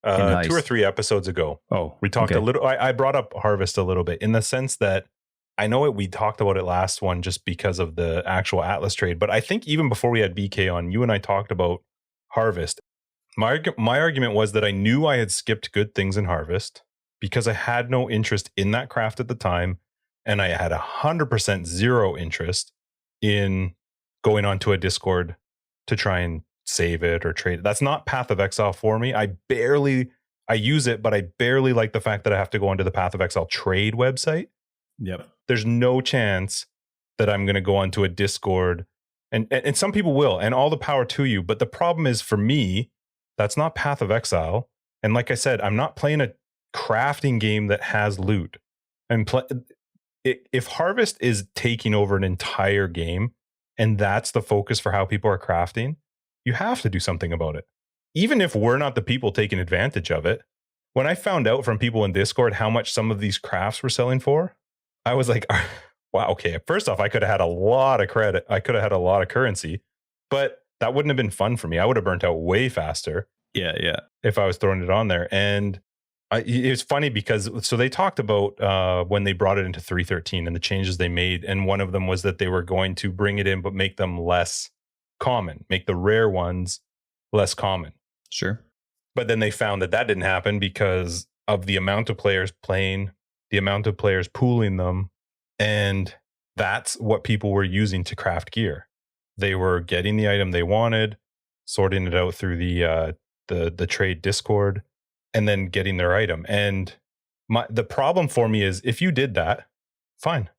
2 or 3 episodes ago. Oh, we talked a little. I brought up Harvest a little bit in the sense that I know we talked about it last one just because of the actual Atlas trade. But I think even before we had BK on, you and I talked about Harvest. My argument was that I knew I had skipped good things in Harvest because I had no interest in that craft at the time. And I had 100% zero interest in going onto a Discord to try and save it or trade it. That's not Path of Exile for me. I use it, but I barely like the fact that I have to go onto the Path of Exile trade website. Yep. There's no chance that I'm going to go onto a Discord, and some people will, and all the power to you. But the problem is, for me, that's not Path of Exile. And like I said, I'm not playing a crafting game that has loot. If Harvest is taking over an entire game, and that's the focus for how people are crafting, you have to do something about it. Even if we're not the people taking advantage of it. When I found out from people in Discord how much some of these crafts were selling for, I was like, wow, okay. First off, I could have had a lot of credit. I could have had a lot of currency, but that wouldn't have been fun for me. I would have burnt out way faster. Yeah. If I was throwing it on there. And it's funny because, so they talked about when they brought it into 3.13 and the changes they made. And one of them was that they were going to bring it in, but make them less common, make the rare ones less common. Sure. But then they found that didn't happen because of the amount of players playing, the amount of players pooling them. And that's what people were using to craft gear. They were getting the item they wanted, sorting it out through the trade Discord, and then getting their item. And the problem for me is if you did that, fine.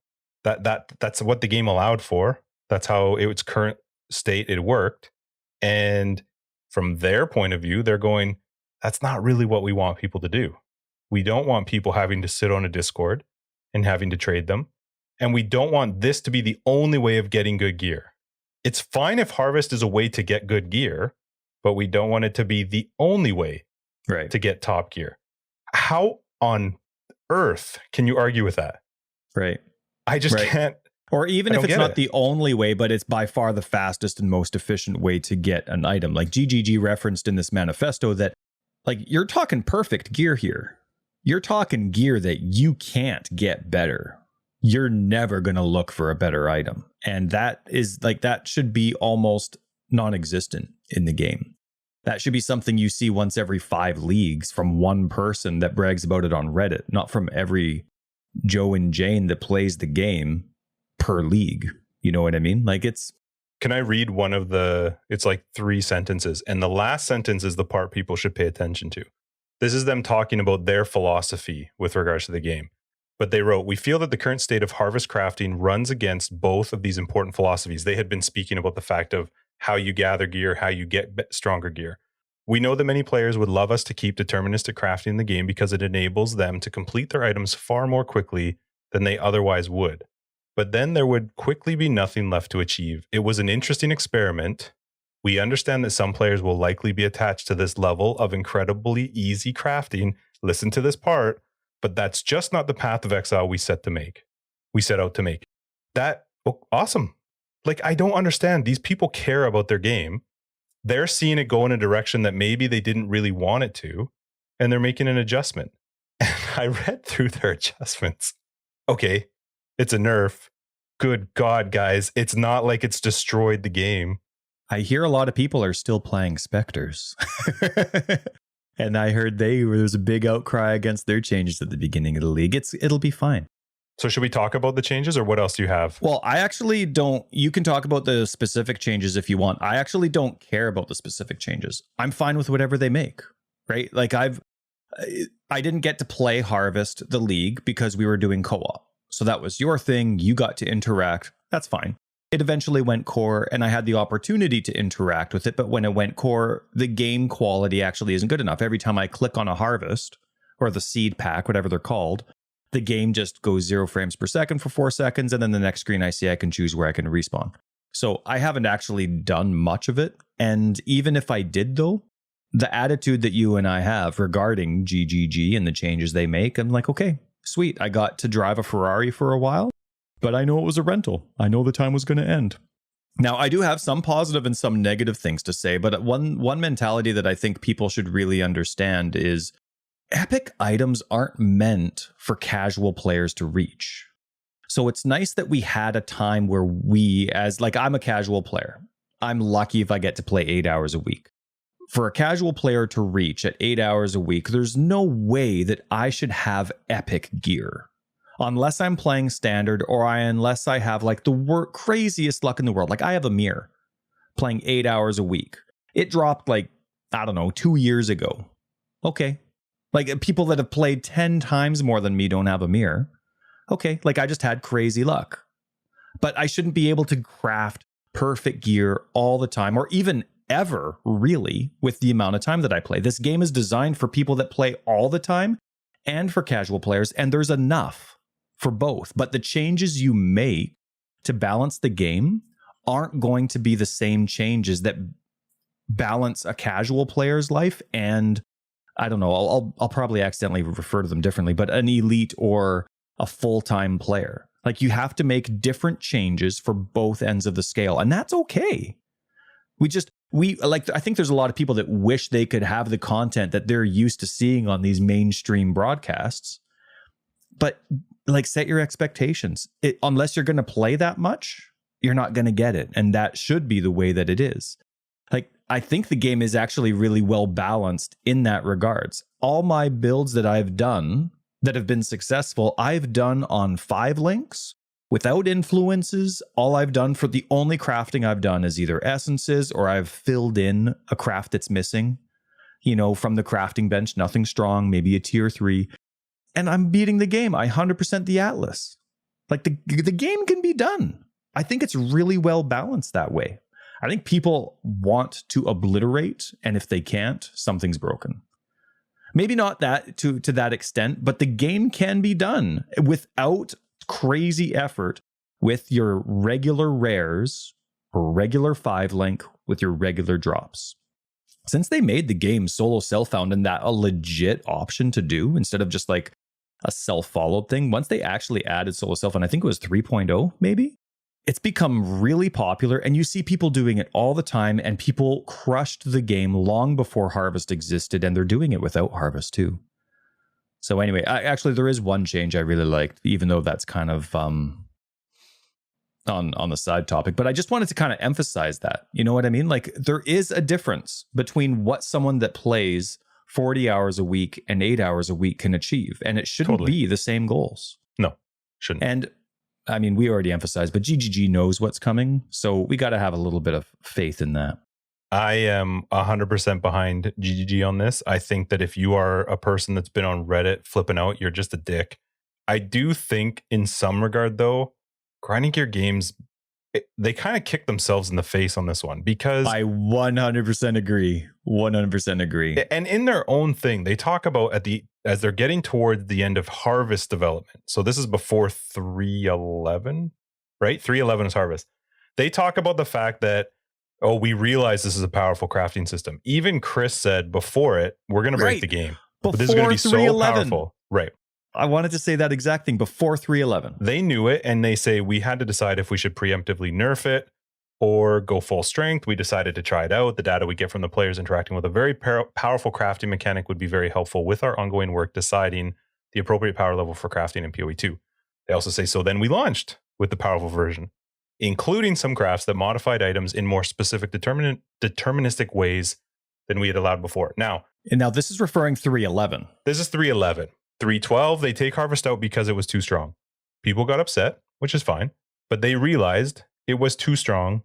That's what the game allowed for. That's how its current state it worked. And from their point of view, they're going, that's not really what we want people to do. We don't want people having to sit on a Discord and having to trade them. And we don't want this to be the only way of getting good gear. It's fine if Harvest is a way to get good gear, but we don't want it to be the only way to get top gear. How on earth can you argue with that? Right. I just can't. Or even if it's not the only way, but it's by far the fastest and most efficient way to get an item. Like GGG referenced in this manifesto that, like, you're talking perfect gear here. You're talking gear that you can't get better. You're never going to look for a better item. And that should be almost non-existent in the game. That should be something you see once every 5 leagues from one person that brags about it on Reddit, not from every Joe and Jane that plays the game per league. You know what I mean? Like, it's... Can I read one of it's like 3 sentences, and the last sentence is the part people should pay attention to. This is them talking about their philosophy with regards to the game. But they wrote, we feel that the current state of harvest crafting runs against both of these important philosophies. They had been speaking about the fact of how you gather gear, how you get stronger gear. We know that many players would love us to keep deterministic crafting in the game because it enables them to complete their items far more quickly than they otherwise would. But then there would quickly be nothing left to achieve. It was an interesting experiment. We understand that some players will likely be attached to this level of incredibly easy crafting. Listen to this part, but that's just not the Path of Exile we set out to make. Awesome. Like, I don't understand. These people care about their game. They're seeing it go in a direction that maybe they didn't really want it to, and they're making an adjustment. And I read through their adjustments. Okay, it's a nerf. Good God, guys. It's not like it's destroyed the game. I hear a lot of people are still playing Spectres. And I heard there was a big outcry against their changes at the beginning of the league. It'll be fine. So should we talk about the changes, or what else do you have? Well, I actually don't. You can talk about the specific changes if you want. I actually don't care about the specific changes. I'm fine with whatever they make, right? Like I didn't get to play Harvest, the league, because we were doing co-op. So that was your thing. You got to interact. That's fine. It eventually went core, and I had the opportunity to interact with it. But when it went core, the game quality actually isn't good enough. Every time I click on a Harvest or the seed pack, whatever they're called, the game just goes 0 frames per second for 4 seconds. And then the next screen I see, I can choose where I can respawn. So I haven't actually done much of it. And even if I did, though, the attitude that you and I have regarding GGG and the changes they make, I'm like, okay, sweet. I got to drive a Ferrari for a while, but I know it was a rental. I know the time was going to end. Now, I do have some positive and some negative things to say, but one mentality that I think people should really understand is epic items aren't meant for casual players to reach. So it's nice that we had a time where I'm a casual player. I'm lucky if I get to play 8 hours a week. For a casual player to reach at 8 hours a week, there's no way that I should have epic gear. Unless I'm playing standard, or unless I have like the craziest luck in the world. Like I have a mirror playing 8 hours a week. It dropped 2 years ago. Okay. Like people that have played 10 times more than me don't have a mirror. Okay. Like I just had crazy luck. But I shouldn't be able to craft perfect gear all the time, or even ever, really, with the amount of time that I play. This game is designed for people that play all the time and for casual players, and there's enough for both. But the changes you make to balance the game aren't going to be the same changes that balance a casual player's life and, I don't know, I'll probably accidentally refer to them differently, but an elite or a full-time player. Like you have to make different changes for both ends of the scale, and that's okay. I think there's a lot of people that wish they could have the content that they're used to seeing on these mainstream broadcasts. But set your expectations. Unless you're going to play that much, you're not going to get it. And that should be the way that it is. I think the game is actually really well balanced in that regards. All my builds that I've done that have been successful, I've done on 5 links without influences. All I've done for the only crafting I've done is either essences, or I've filled in a craft that's missing, from the crafting bench, nothing strong, maybe a tier 3. And I'm beating the game. I 100% the Atlas. The game can be done. I think it's really well balanced that way. I think people want to obliterate, and if they can't, something's broken. Maybe not that to that extent, but the game can be done without crazy effort with your regular rares or regular 5 link with your regular drops. Since they made the game solo self-found and that a legit option to do instead of just a self-followed thing, once they actually added solo self-found, I think it was 3.0 maybe, it's become really popular, and you see people doing it all the time, and people crushed the game long before Harvest existed, and they're doing it without Harvest too. So anyway, actually there is one change I really liked, even though that's kind of on the side topic, but I just wanted to kind of emphasize that. You know what I mean? There is a difference between what someone that plays 40 hours a week and 8 hours a week can achieve, and it shouldn't be the same goals. No, shouldn't. And I mean, we already emphasized, but GGG knows what's coming, so we got to have a little bit of faith in that. I am 100% behind GGG on this. I think that if you are a person that's been on Reddit flipping out, you're just a dick. I do think in some regard, though, grinding gear games, they kind of kick themselves in the face on this one because I 100% agree. 100% agree. And in their own thing, they talk about as they're getting towards the end of harvest development. So this is before 3.11, right? 3.11 is harvest. They talk about the fact that, we realize this is a powerful crafting system. Even Chris said before it, we're going to break the game. But this is going to be so powerful. Right. I wanted to say that exact thing before 3.11. They knew it, and they say we had to decide if we should preemptively nerf it or go full strength. We decided to try it out. The data we get from the players interacting with a very powerful crafting mechanic would be very helpful with our ongoing work deciding the appropriate power level for crafting in PoE 2. They also say, so then we launched with the powerful version, including some crafts that modified items in more specific deterministic ways than we had allowed before. Now this is referring 3.11. This is 3.11. 3.12, they take harvest out because it was too strong. People got upset, which is fine, but they realized it was too strong.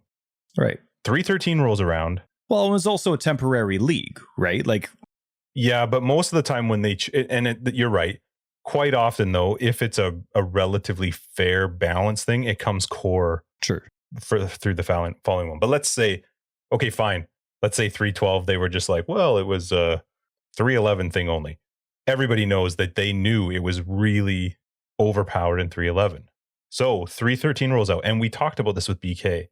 Right. 3.13 rolls around. Well, it was also a temporary league, right? Like, yeah, but most of the time when you're right. Quite often, though, if it's a relatively fair balance thing, it comes core through the following one. But let's say, okay, fine. Let's say 3.12, they were just like, well, it was a 3.11 thing only. Everybody knows that they knew it was really overpowered in 3.11. So 3.13 rolls out. And we talked about this with BK.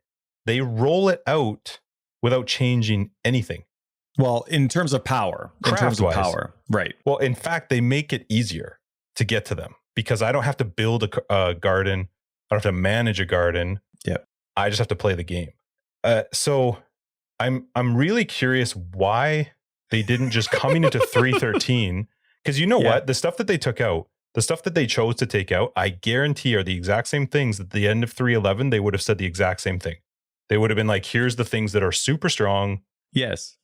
They roll it out without changing anything. Well, in terms of power. Right. Well, in fact, they make it easier to get to them because I don't have to build a garden. I don't have to manage a garden. Yeah. I just have to play the game. So I'm really curious why they didn't just coming into 3.13. Because you know what? The stuff that they took out, the stuff that they chose to take out, I guarantee are the exact same things at the end of 3.11, they would have said the exact same thing. They would have been like, here's the things that are super strong. Yes.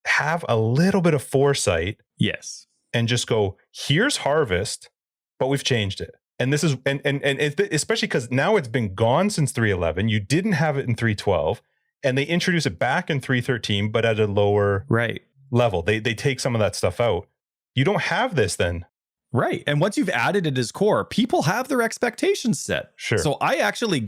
Have a little bit of foresight. Yes. And just go, here's harvest, but we've changed it. And this is, and especially because now it's been gone since 3.11. You didn't have it in 3.12. And they introduce it back in 3.13, but at a lower level. They take some of that stuff out. You don't have this then. Right. And once you've added it as core, people have their expectations set. Sure. So I actually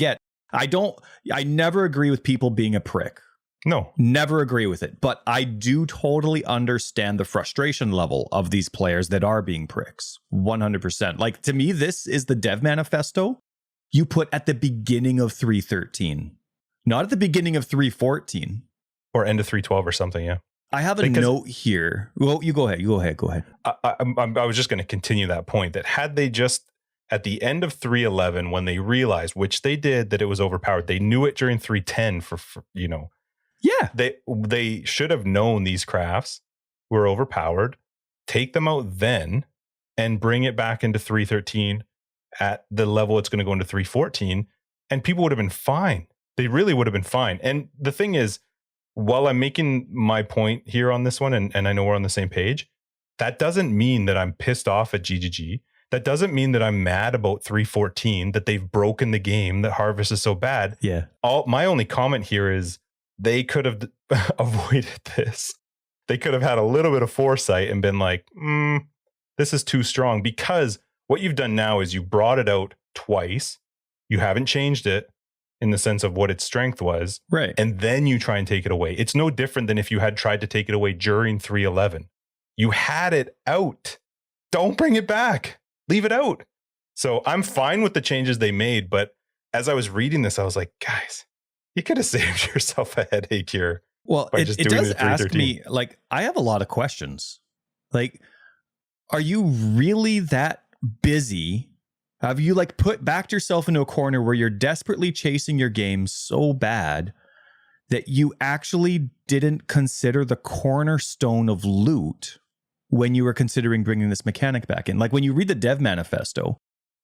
I never agree with people being a prick. No. Never agree with it. But I do totally understand the frustration level of these players that are being pricks. 100%. Like, to me, this is the dev manifesto you put at the beginning of 3.13, not at the beginning of 3.14. Or end of 3.12 or something, yeah. I have a note here. Well, you go ahead. I was just going to continue that point that had they just at the end of 3.11, when they realized, which they did, that it was overpowered, they knew it during 3.10 for yeah, they should have known these crafts were overpowered, take them out then and bring it back into 3.13 at the level it's going to go into 3.14, and people would have been fine. They really would have been fine. And the thing is, while I'm making my point here on this one, and I know we're on the same page, that doesn't mean that I'm pissed off at GGG. That doesn't mean that I'm mad about 3.14, that they've broken the game, that Harvest is so bad. Yeah. My only comment here is they could have avoided this. They could have had a little bit of foresight and been like, this is too strong. Because what you've done now is you brought it out twice. You haven't changed it in the sense of what its strength was. Right. And then you try and take it away. It's no different than if you had tried to take it away during 3.11. You had it out. Don't bring it back. Leave it out. So I'm fine with the changes they made. But as I was reading this, I was like, guys, you could have saved yourself a headache here. Well, it does ask me, like, I have a lot of questions. Like, are you really that busy? Have you backed yourself into a corner where you're desperately chasing your game so bad that you actually didn't consider the cornerstone of loot when you were considering bringing this mechanic back in? Like, when you read the dev manifesto,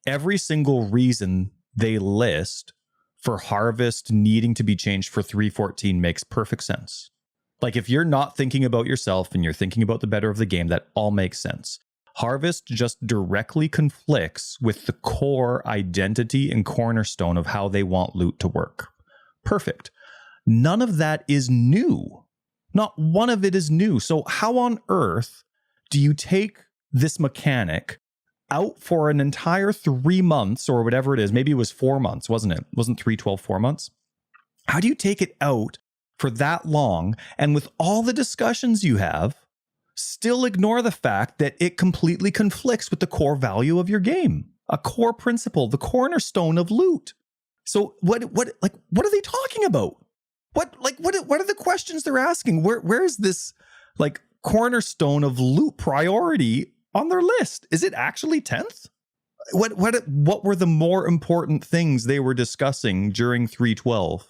every single reason they list for Harvest needing to be changed for 3.14 makes perfect sense. Like, if you're not thinking about yourself and you're thinking about the better of the game, that all makes sense. Harvest just directly conflicts with the core identity and cornerstone of how they want loot to work. Perfect. None of that is new. Not one of it is new. So how on earth do you take this mechanic, out for an entire 3 months or whatever it is. Maybe it was 4 months, wasn't it? Wasn't 3.12 4 months? How do you take it out for that long and with all the discussions you have, still ignore the fact that it completely conflicts with the core value of your game, a core principle, the cornerstone of loot? So what are they talking about? What are the questions they're asking? Where is this like cornerstone of loot priority on their list? Is it actually 10th? What were the more important things they were discussing during 3.12?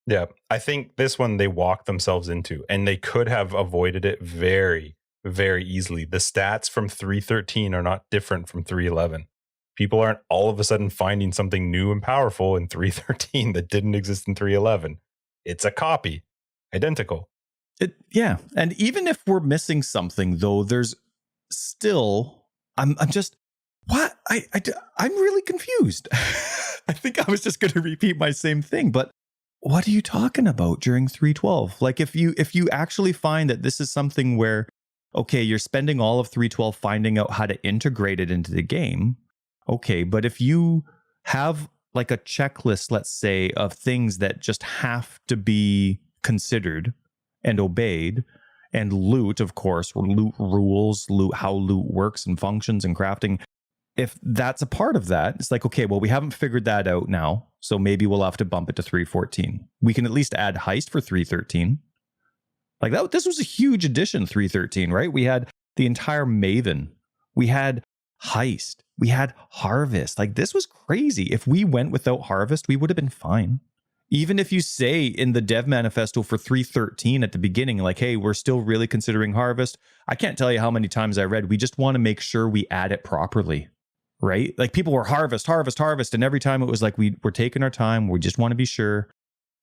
Yeah, I think this one they walked themselves into, and they could have avoided it very, very easily. The stats from 3.13 are not different from 3.11. People aren't all of a sudden finding something new and powerful in 3.13 that didn't exist in 3.11. It's a copy, identical. Yeah, and even if we're missing something, though, there's still I'm just what I'm really confused. I think I was just going to repeat my same thing, but what are you talking about during 3.12? Like if you actually find that this is something where, okay, you're spending all of 3.12 finding out how to integrate it into the game. Okay, but if you have like a checklist, let's say, of things that just have to be considered and obeyed, and loot, of course, or loot rules, how loot works and functions and crafting. If that's a part of that, it's like, okay, well, we haven't figured that out now, so maybe we'll have to bump it to 3.14. We can at least add heist for 3.13. Like that, this was a huge addition, 3.13, right? We had the entire Maven. We had heist. We had harvest. Like this was crazy. If we went without harvest, we would have been fine. Even if you say in the dev manifesto for 3.13 at the beginning, like, hey, we're still really considering harvest. I can't tell you how many times I read, we just want to make sure we add it properly. Right? Like people were harvest. And every time it was like, we're taking our time. We just want to be sure.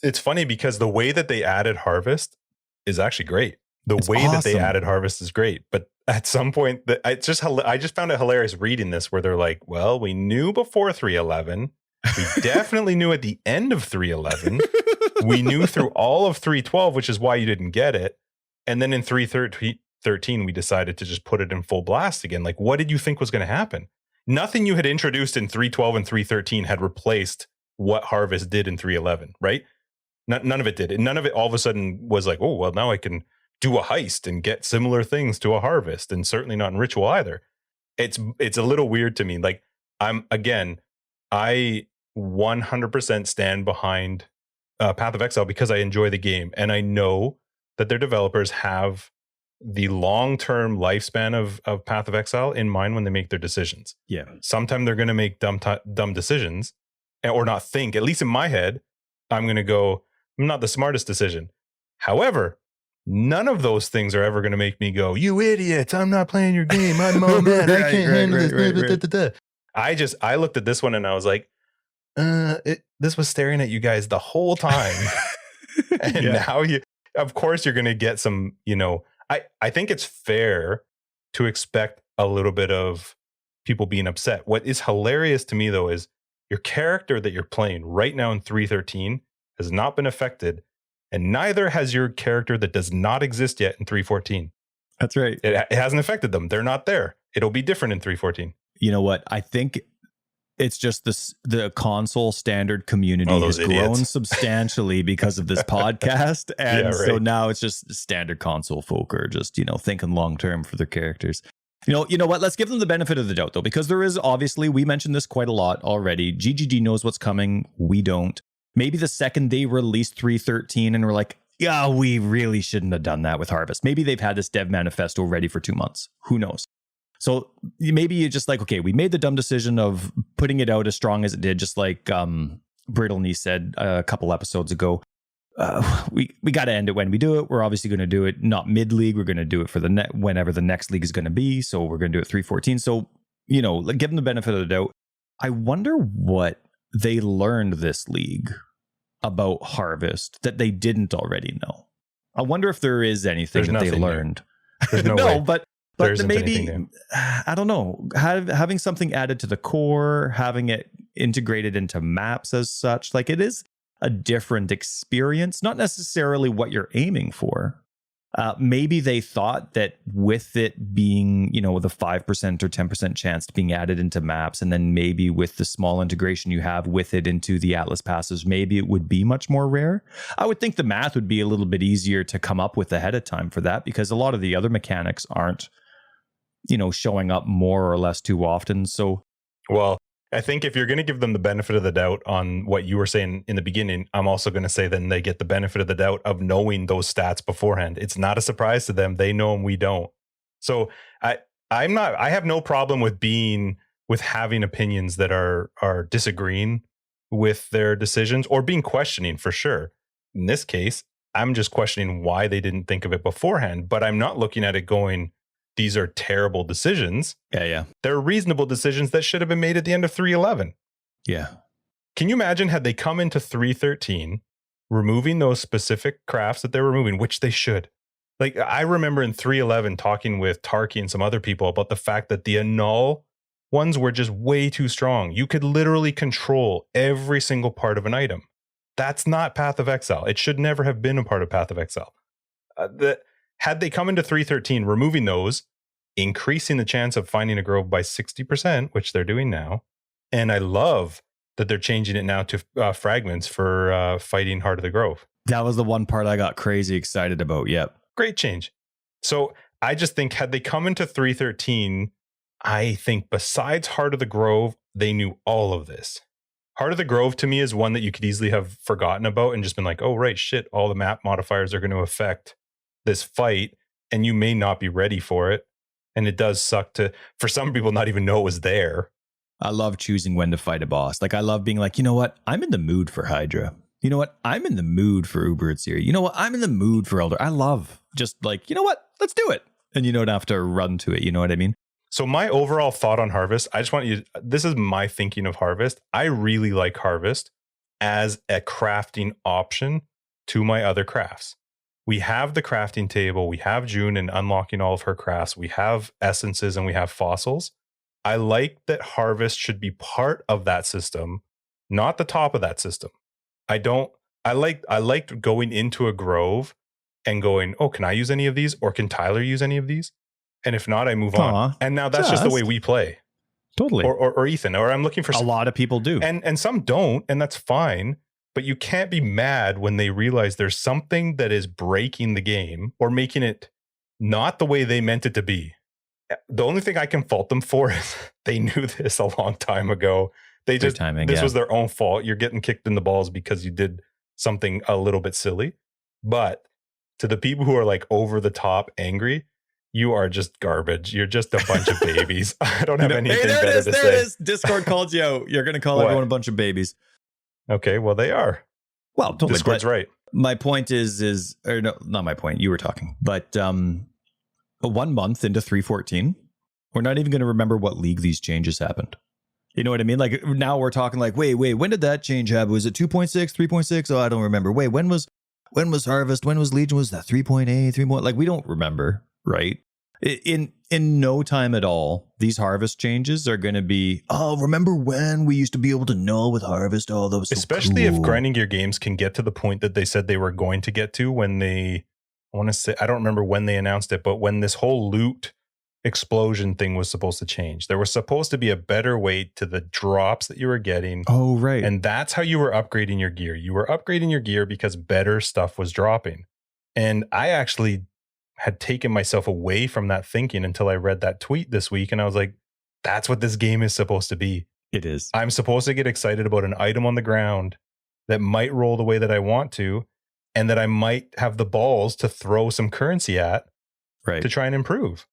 It's funny because the way that they added harvest is actually great. It's way awesome. That they added harvest is great. But at some point, I just found it hilarious reading this where they're like, well, we knew before 3.11. We definitely knew at the end of 3.11. We knew through all of 3.12, which is why you didn't get it. And then in 3.13, we decided to just put it in full blast again. Like, what did you think was going to happen? Nothing you had introduced in 3.12 and 3.13 had replaced what harvest did in 3.11, right? None of it did. And none of it all of a sudden was like, oh, well, now I can do a heist and get similar things to a harvest, and certainly not in ritual either. It's a little weird to me. Like I 100% stand behind Path of Exile because I enjoy the game, and I know that their developers have the long-term lifespan of Path of Exile in mind when they make their decisions. Yeah. Sometimes they're going to make dumb decisions, or not think. At least in my head, I'm going to go, I'm not the smartest decision. However, none of those things are ever going to make me go, you idiots, I'm not playing your game. I'm oh man, I can't handle this. I looked at this one and I was like, this was staring at you guys the whole time. And now of course you're going to get some, I think it's fair to expect a little bit of people being upset. What is hilarious to me though is your character that you're playing right now in 3.13 has not been affected, and neither has your character that does not exist yet in 3.14. That's right. It hasn't affected them. They're not there. It'll be different in 3.14. You know what? I think it's just the console standard community has grown substantially because of this podcast. And so now it's just standard console folk are just, thinking long term for their characters. You know what? Let's give them the benefit of the doubt, though, because there is obviously, we mentioned this quite a lot already. GGG knows what's coming. We don't. Maybe the second they released 3.13 and we're like, yeah, we really shouldn't have done that with Harvest. Maybe they've had this dev manifesto ready for 2 months. Who knows? So maybe you're just like, okay, we made the dumb decision of putting it out as strong as it did, just like Brittle Knee said a couple episodes ago. We got to end it when we do it. We're obviously going to do it not mid-league. We're going to do it for the whenever the next league is going to be. So we're going to do it 3.14. So, give them the benefit of the doubt. I wonder what they learned this league about Harvest that they didn't already know. I wonder if there is anything that they learned. There's no way. But maybe, I don't know, having something added to the core, having it integrated into maps as such, like it is a different experience, not necessarily what you're aiming for, Maybe they thought that with it being, with a 5% or 10% chance to being added into maps, and then maybe with the small integration you have with it into the Atlas passes, maybe it would be much more rare. I would think the math would be a little bit easier to come up with ahead of time for that, because a lot of the other mechanics aren't, showing up more or less too often. So, well, I think if you're going to give them the benefit of the doubt on what you were saying in the beginning, I'm also going to say then they get the benefit of the doubt of knowing those stats beforehand. It's not a surprise to them. They know and we don't. So I have no problem with having opinions that are disagreeing with their decisions or being questioning for sure. In this case, I'm just questioning why they didn't think of it beforehand, but I'm not looking at it going, these are terrible decisions. Yeah. They're reasonable decisions that should have been made at the end of 3.11. Yeah. Can you imagine had they come into 3.13, removing those specific crafts that they're removing, which they should? Like, I remember in 3.11 talking with Tarky and some other people about the fact that the annul ones were just way too strong. You could literally control every single part of an item. That's not Path of Exile. It should never have been a part of Path of Exile. Had they come into 3.13, removing those, increasing the chance of finding a grove by 60%, which they're doing now. And I love that they're changing it now to fragments for fighting Heart of the Grove. That was the one part I got crazy excited about. Yep. Great change. So I just think had they come into 3.13, I think besides Heart of the Grove, they knew all of this. Heart of the Grove to me is one that you could easily have forgotten about and just been like, oh, right, shit, all the map modifiers are going to affect this fight, and you may not be ready for it. And it does suck for some people not even know it was there. I love choosing when to fight a boss. Like, I love being like, you know what? I'm in the mood for Hydra. You know what? I'm in the mood for Uber-Atzir. You know what? I'm in the mood for Elder. I love just like, you know what? Let's do it. And you don't have to run to it. You know what I mean? So my overall thought on Harvest, I just want you, this is my thinking of Harvest. I really like Harvest as a crafting option to my other crafts. We have the crafting table. We have June and unlocking all of her crafts. We have essences and we have fossils. I like that Harvest should be part of that system, not the top of that system. I liked going into a grove and going, oh, can I use any of these? Or can Tyler use any of these? And if not, I move on. And now that's just the way we play. Totally. Or Ethan, or I'm looking for a lot of people do. And some don't, and that's fine. But you can't be mad when they realize there's something that is breaking the game or making it not the way they meant it to be. The only thing I can fault them for is they knew this a long time ago. This was their own fault. You're getting kicked in the balls because you did something a little bit silly. But to the people who are like over the top angry, you are just garbage. You're just a bunch of babies. I don't have anything better to say. There it is. Discord called you out. You're going to call everyone a bunch of babies. Okay, well, they are. Well, totally. Discord's right. My point is, or no, not my point. You were talking. But 1 month into 3.14, we're not even going to remember what league these changes happened. You know what I mean? Like, now we're talking like, wait, when did that change happen? Was it 2.6, 3.6? Oh, I don't remember. Wait, when was Harvest? When was Legion? Was that 3.8, 3. Like, we don't remember, right? In no time at all, these Harvest changes are going to be, oh, remember when we used to be able to null with Harvest? Oh, that was so especially cool. If grinding gear games can get to the point that they said they were going to get to when I don't remember when they announced it, but when this whole loot explosion thing was supposed to change. There was supposed to be a better way to the drops that you were getting. Oh, right. And that's how you were upgrading your gear. You were upgrading your gear because better stuff was dropping. And I actually had taken myself away from that thinking until I read that tweet this week. And I was like, that's what this game is supposed to be. It is. I'm supposed to get excited about an item on the ground that might roll the way that I want to, and that I might have the balls to throw some currency at to try and improve.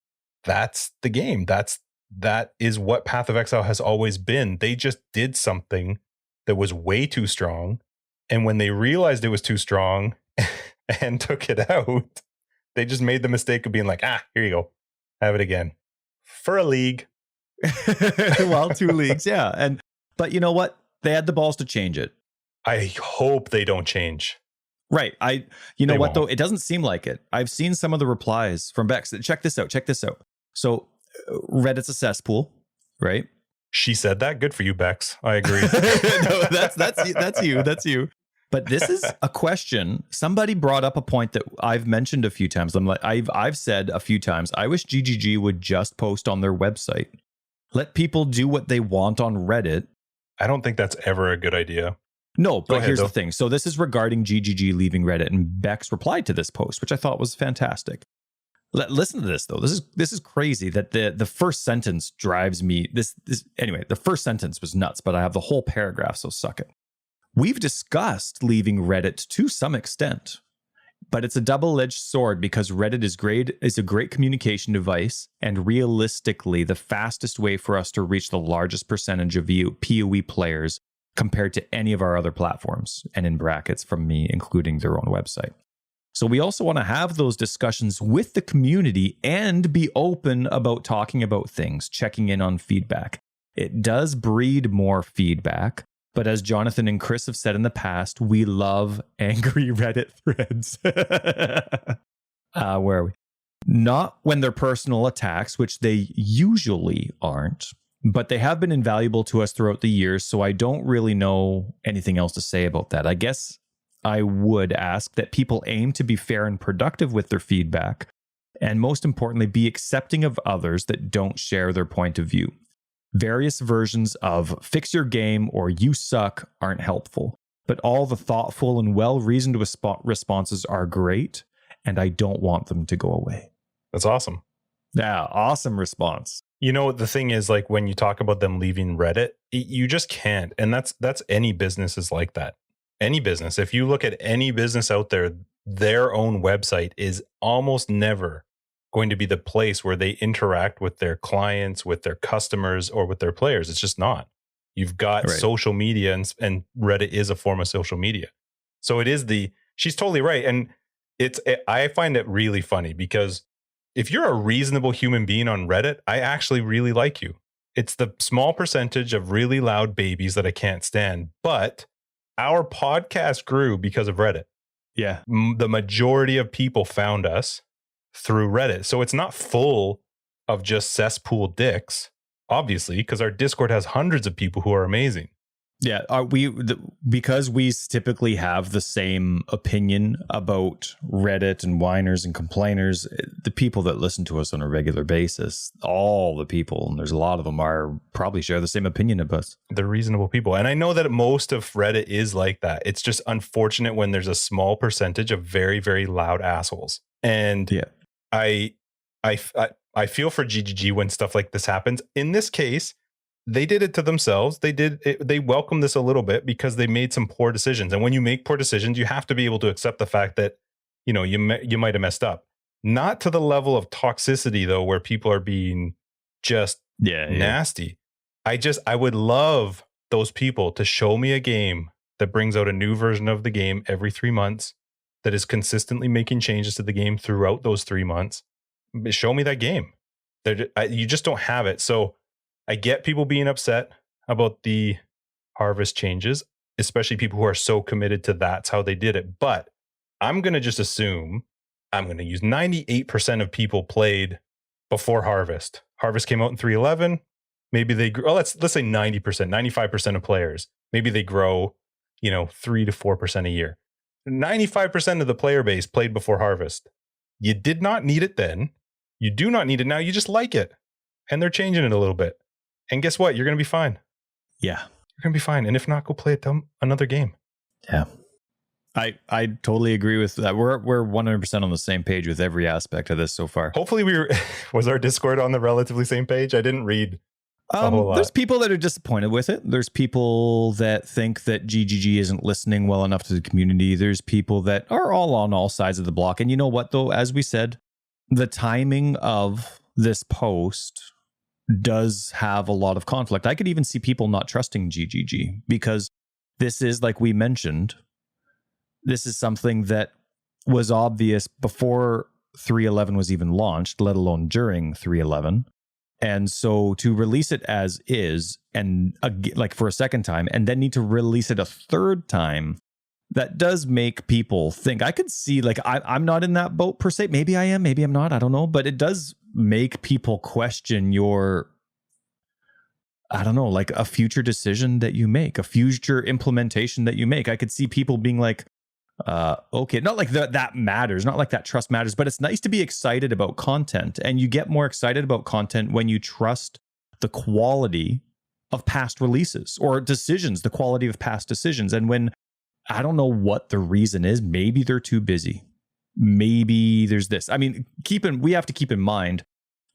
That's the game. That is what Path of Exile has always been. They just did something that was way too strong. And when they realized it was too strong and took it out, they just made the mistake of being like, here you go. Have it again. For a league. Well, 2 leagues, yeah. But you know what? They had the balls to change it. I hope they don't change. Right. You know what, though? It doesn't seem like it. I've seen some of the replies from Bex. Check this out. So Reddit's a cesspool, right? She said that. Good for you, Bex. I agree. No, that's you. But this is a question. Somebody brought up a point that I've mentioned a few times. I've said a few times, I wish GGG would just post on their website. Let people do what they want on Reddit. I don't think that's ever a good idea. No, but here's the thing. So this is regarding GGG leaving Reddit, and Bex replied to this post, which I thought was fantastic. Listen to this though. This is crazy that the first sentence drives me. Anyway, the first sentence was nuts, but I have the whole paragraph, so suck it. We've discussed leaving Reddit to some extent, but it's a double-edged sword because Reddit is a great communication device and realistically the fastest way for us to reach the largest percentage of PoE players compared to any of our other platforms, and in brackets from me, including their own website. So we also want to have those discussions with the community and be open about talking about things, checking in on feedback. It does breed more feedback, but as Jonathan and Chris have said in the past, we love angry Reddit threads. Where are we? Not when they're personal attacks, which they usually aren't, but they have been invaluable to us throughout the years, so I don't really know anything else to say about that. I guess I would ask that people aim to be fair and productive with their feedback, and most importantly, be accepting of others that don't share their point of view. Various versions of fix your game or you suck aren't helpful, but all the thoughtful and well-reasoned responses are great, and I don't want them to go away. That's awesome. Yeah, awesome response. You know, the thing is, like, when you talk about them leaving Reddit, you just can't. And that's any business is like that. Any business. If you look at any business out there, their own website is almost never going to be the place where they interact with their clients, with their customers, or with their players. It's just not. You've got social media, and Reddit is a form of social media. So it is she's totally right. And I find it really funny because if you're a reasonable human being on Reddit, I actually really like you. It's the small percentage of really loud babies that I can't stand, but our podcast grew because of Reddit. Yeah. The majority of people found us through Reddit. So it's not full of just cesspool dicks, obviously, because our Discord has hundreds of people who are amazing. Yeah, because we typically have the same opinion about Reddit and whiners and complainers, the people that listen to us on a regular basis, all the people, and there's a lot of them, probably share the same opinion of us. They're reasonable people. And I know that most of Reddit is like that. It's just unfortunate when there's a small percentage of very, very loud assholes. And yeah, I feel for GGG when stuff like this happens. In this case, they did it to themselves. They welcomed this a little bit because they made some poor decisions. And when you make poor decisions, you have to be able to accept the fact that, you know, you might have messed up. Not to the level of toxicity, though, where people are being just nasty. I would love those people to show me a game that brings out a new version of the game every 3 months, that is consistently making changes to the game throughout those 3 months. Show me that game. You just don't have it. So I get people being upset about the harvest changes, especially people who are so committed to that's how they did it. But I'm going to just assume I'm going to use 98% of people played before harvest. Harvest came out in 3.11. Maybe they grew, let's say 90%, 95% of players. Maybe they grow, 3 to 4% a year. 95% of the player base played before harvest. You did not need it then. You do not need it now. You just like it. And they're changing it a little bit. And guess what? You're going to be fine. Yeah. You're going to be fine. And if not, go play another game. Yeah. I totally agree with that. We're 100% on the same page with every aspect of this so far. Hopefully was our Discord on the relatively same page? I didn't read a whole lot. There's people that are disappointed with it. There's people that think that GGG isn't listening well enough to the community. There's people that are all on all sides of the block. And you know what, though? As we said, the timing of this post does have a lot of conflict. I could even see people not trusting GGG because this is, like we mentioned, this is something that was obvious before 3.11 was even launched, let alone during 3.11. And so to release it as is, and like for a second time, and then need to release it a third time, that does make people think. I could see, like, I'm not in that boat per se. Maybe I am, maybe I'm not. I don't know. But it does make people question your I don't know, like a future decision that you make, a future implementation that you make. I could see people being like, okay, not like that matters, not like that trust matters, but it's nice to be excited about content. And you get more excited about content when you trust the quality of past releases or decisions, the quality of past decisions. And when, I don't know what the reason is, maybe they're too busy. Maybe there's this. I mean, we have to keep in mind,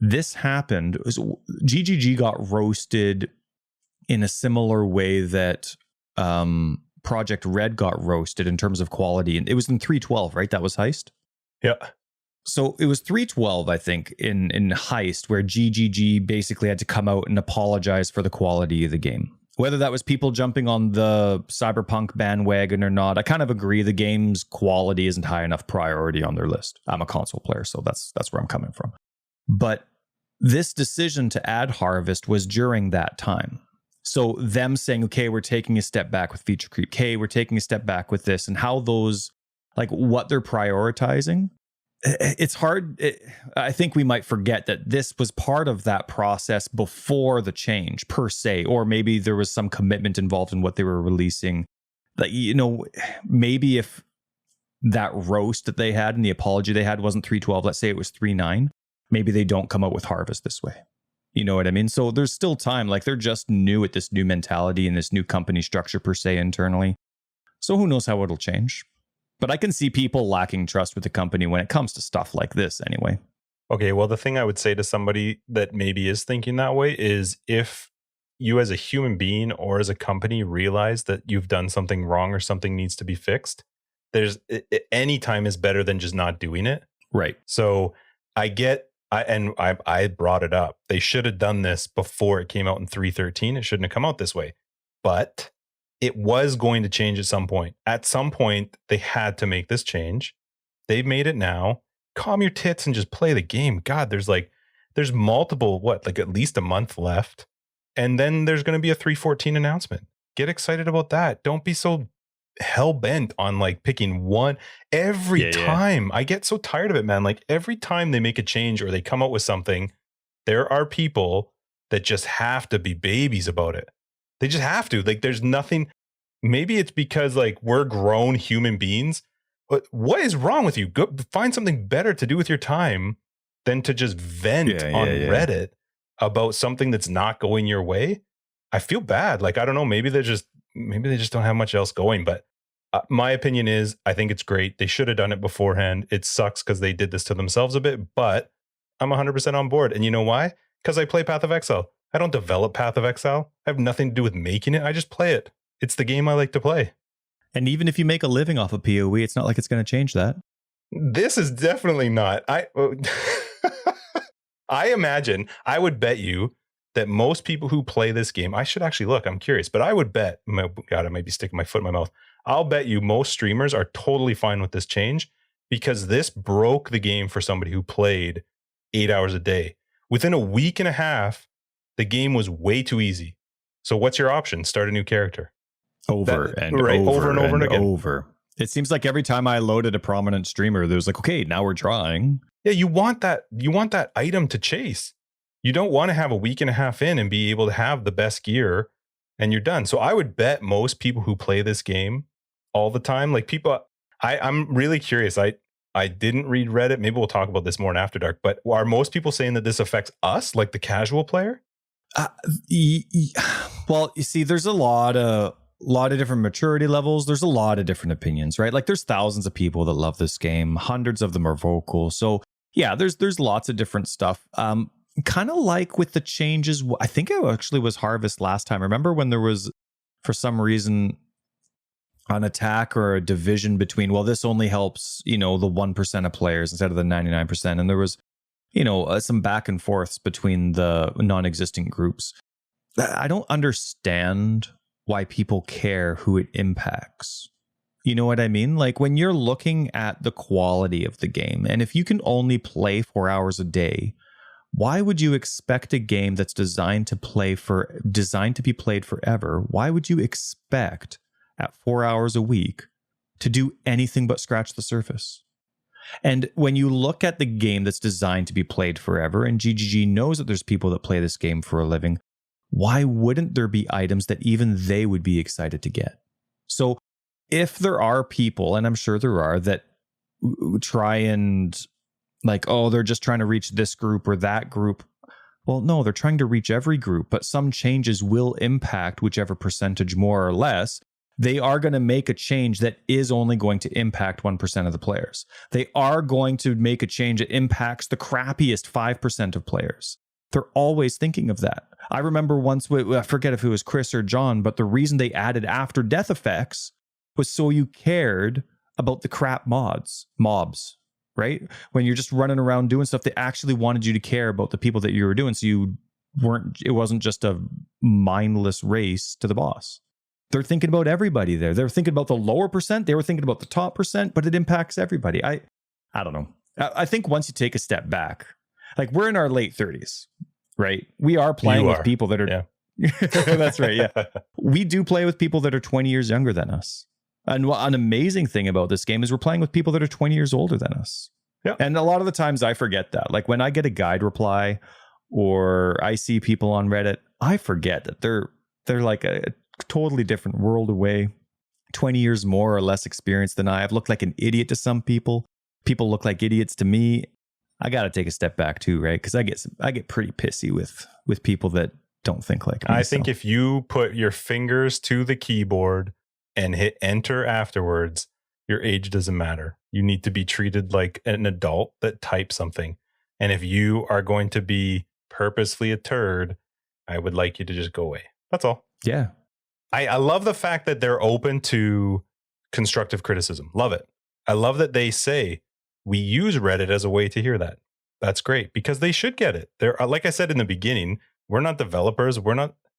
this happened, GGG got roasted in a similar way that Project Red got roasted in terms of quality. And it was in 3.12, right? That was Heist? Yeah. So it was 3.12, I think, in Heist, where GGG basically had to come out and apologize for the quality of the game. Whether that was people jumping on the Cyberpunk bandwagon or not, I kind of agree the game's quality isn't high enough priority on their list. I'm a console player, so that's where I'm coming from. But this decision to add Harvest was during that time. So them saying, okay, we're taking a step back with feature creep. Okay, we're taking a step back with this, and how those, like what they're prioritizing. It's hard. I think we might forget that this was part of that process before the change per se, or maybe there was some commitment involved in what they were releasing. Like, you know, maybe if that roast that they had and the apology they had wasn't 3.12, let's say it was 3.9, maybe they don't come out with Harvest this way. You know what I mean? So there's still time. Like, they're just new at this new mentality and this new company structure per se internally. So who knows how it'll change? But I can see people lacking trust with the company when it comes to stuff like this anyway. Okay, well, the thing I would say to somebody that maybe is thinking that way is, if you as a human being or as a company realize that you've done something wrong or something needs to be fixed, any time is better than just not doing it. Right. So I brought it up. They should have done this before it came out in 3.13. It shouldn't have come out this way. But it was going to change at some point. At some point, they had to make this change. They've made it now. Calm your tits and just play the game. God, there's multiple, at least a month left. And then there's going to be a 3.14 announcement. Get excited about that. Don't be so hell-bent on picking one every time. I get so tired of it, man. Like, every time they make a change or they come out with something, there are people that just have to be babies about it. They just have to. There's nothing. Maybe it's because we're grown human beings, but what is wrong with you? Go find something better to do with your time than to just vent on Reddit about something that's not going your way. I feel bad. I don't know. Maybe they just don't have much else going. But my opinion is, I think it's great. They should have done it beforehand. It sucks because they did this to themselves a bit, but I'm 100% on board. And you know why? Because I play Path of Exile. I don't develop Path of Exile. I have nothing to do with making it. I just play it. It's the game I like to play. And even if you make a living off of PoE, it's not like it's going to change that. This is definitely not. I imagine, I would bet you that most people who play this game, I should actually look, I'm curious, but I would bet, God, I might be sticking my foot in my mouth. I'll bet you most streamers are totally fine with this change, because this broke the game for somebody who played 8 hours a day. Within a week and a half, the game was way too easy. So what's your option? Start a new character. Over and over again. It seems like every time I loaded a prominent streamer, there's okay, now we're drawing. Yeah, you want that item to chase. You don't want to have a week and a half in and be able to have the best gear and you're done. So I would bet most people who play this game all the time, I'm really curious. I didn't read Reddit. Maybe we'll talk about this more in After Dark, but are most people saying that this affects us, the casual player? Well, you see, there's a lot of different maturity levels. There's a lot of different opinions, right? There's thousands of people that love this game. Hundreds of them are vocal. So yeah, there's lots of different stuff. Kind of like with the changes, I think it actually was Harvest last time. Remember when there was, for some reason, an attack or a division between, well, this only helps, the 1% of players instead of the 99%. And there was, some back and forths between the non-existent groups. I don't understand why people care who it impacts. You know what I mean? When you're looking at the quality of the game, and if you can only play 4 hours a day, why would you expect a game that's designed to be played forever? Why would you expect at 4 hours a week to do anything but scratch the surface? And when you look at the game that's designed to be played forever, and GGG knows that there's people that play this game for a living, why wouldn't there be items that even they would be excited to get? So if there are people, and I'm sure there are, that try and like, oh, they're just trying to reach this group or that group. Well, no, they're trying to reach every group, but some changes will impact whichever percentage more or less. They are going to make a change that is only going to impact 1% of the players. They are going to make a change that impacts the crappiest 5% of players. They're always thinking of that. I remember once, I forget if it was Chris or John, but the reason they added after death effects was so you cared about the crap mobs, right? When you're just running around doing stuff, they actually wanted you to care about the people that you were doing. So it wasn't just a mindless race to the boss. They're thinking about everybody there. They're thinking about the lower percent. They were thinking about the top percent, but it impacts everybody. I don't know. I think once you take a step back, like we're in our late 30s, right? We are playing with people that are, that's right. Yeah. We do play with people that are 20 years younger than us. And an amazing thing about this game is we're playing with people that are 20 years older than us. Yeah. And a lot of the times I forget that. Like when I get a guide reply or I see people on Reddit, I forget that they're like a totally different world away, 20 years more or less experienced than I have. Looked like an idiot to some people. People look like idiots to me. I got to take a step back too, right? Because I get pretty pissy with people that don't think like me. I think if you put your fingers to the keyboard and hit enter afterwards, your age doesn't matter. You need to be treated like an adult that types something. And if you are going to be purposely a turd, I would like you to just go away. That's all. Yeah. I love the fact that they're open to constructive criticism. Love it. I love that they say we use Reddit as a way to hear that. That's great because they should get it. They're, like I said in the beginning, we're not developers.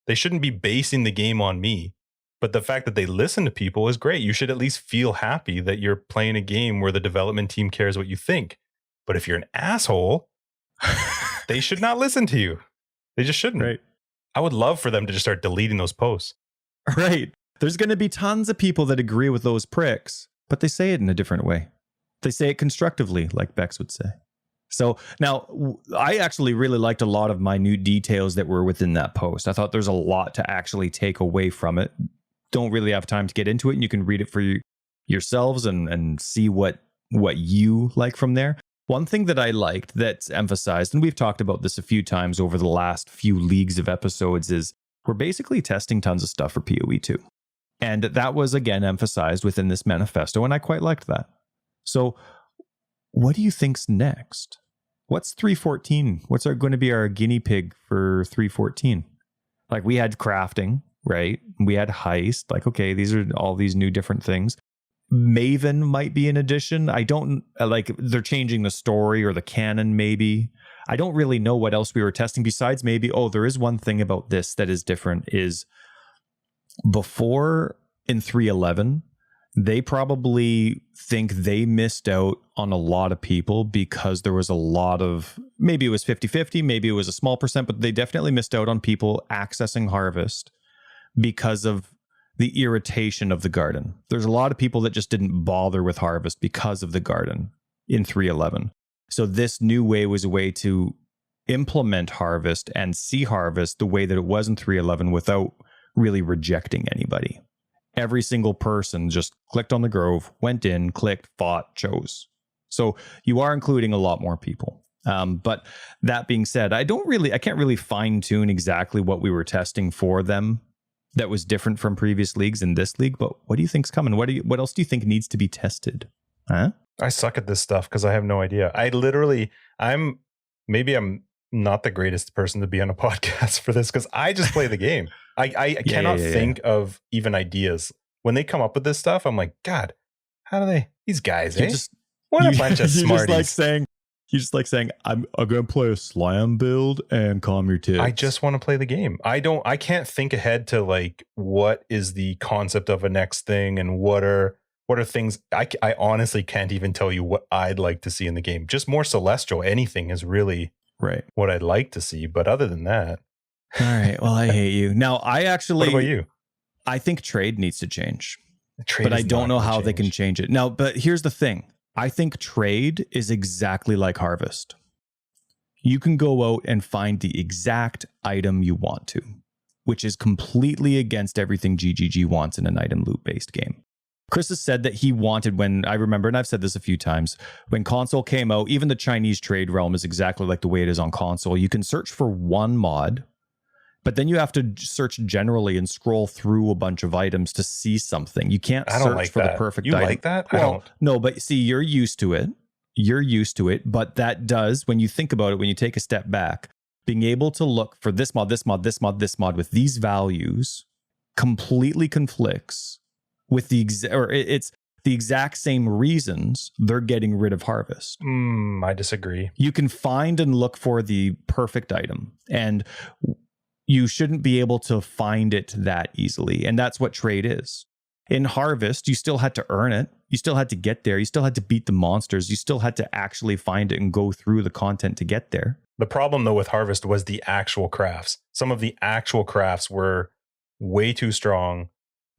They shouldn't be basing the game on me. But the fact that they listen to people is great. You should at least feel happy that you're playing a game where the development team cares what you think. But if you're an asshole, they should not listen to you. They just shouldn't. Right. I would love for them to just start deleting those posts. Right. There's going to be tons of people that agree with those pricks, but they say it in a different way. They say it constructively, like Bex would say. So now I actually really liked a lot of minute details that were within that post. I thought there's a lot to actually take away from it. Don't really have time to get into it, and you can read it for yourselves and see what you like from there. One thing that I liked that's emphasized, and we've talked about this a few times over the last few leagues of episodes, is we're basically testing tons of stuff for PoE too. And that was again emphasized within this manifesto, and I quite liked that. So what do you think's next? What's 314? What's going to be our guinea pig for 314? Like we had crafting, right? We had heist. Like, okay, these are all these new different things. Maven might be an addition. I don't like they're changing the story or the canon maybe. I don't really know what else we were testing besides maybe, there is one thing about this that is different is before in 311, they probably think they missed out on a lot of people because there was a lot of, maybe it was 50-50, maybe it was a small percent, but they definitely missed out on people accessing Harvest because of the irritation of the garden. There's a lot of people that just didn't bother with Harvest because of the garden in 311. So this new way was a way to implement Harvest and see Harvest the way that it was in 311 without really rejecting anybody. Every single person just clicked on the grove, went in, clicked, fought, chose. So you are including a lot more people. But that being said, I can't really fine tune exactly what we were testing for them that was different from previous leagues in this league. But what do you think's coming? What else do you think needs to be tested? Huh? I suck at this stuff because I have no idea. I'm not the greatest person to be on a podcast for this because I just play the game. I cannot think of even ideas. When they come up with this stuff, I'm like, God, how do these guys, what a bunch of smarties. You just like saying, I'm going to play a slam build and calm your tits. I just want to play the game. I can't think ahead to like, what is the concept of a next thing and what are things. I honestly can't even tell you what I'd like to see in the game. Just more Celestial. Anything is really right what I'd like to see. But other than that. All right. Well, I hate you. Now, what about you? I think trade needs to change, but I don't know how they can change it. Now, but here's the thing. I think trade is exactly like Harvest. You can go out and find the exact item you want to. which is completely against everything GGG wants in an item loot-based game. Chris has said that he wanted, when I remember, and I've said this a few times, when console came out, even the Chinese trade realm is exactly like the way it is on console. You can search for one mod, but then you have to search generally and scroll through a bunch of items to see something. You can't search for the perfect item. You like that? Well, I don't. No, but see, you're used to it. You're used to it, but that does, when you think about it, when you take a step back, being able to look for this mod, this mod, this mod, this mod with these values completely conflicts with it's the exact same reasons they're getting rid of Harvest. I disagree. You can find and look for the perfect item, and you shouldn't be able to find it that easily. And that's what trade is. In Harvest, you still had to earn it. You still had to get there. You still had to beat the monsters. You still had to actually find it and go through the content to get there. The problem, though, with Harvest was the actual crafts. Some of the actual crafts were way too strong,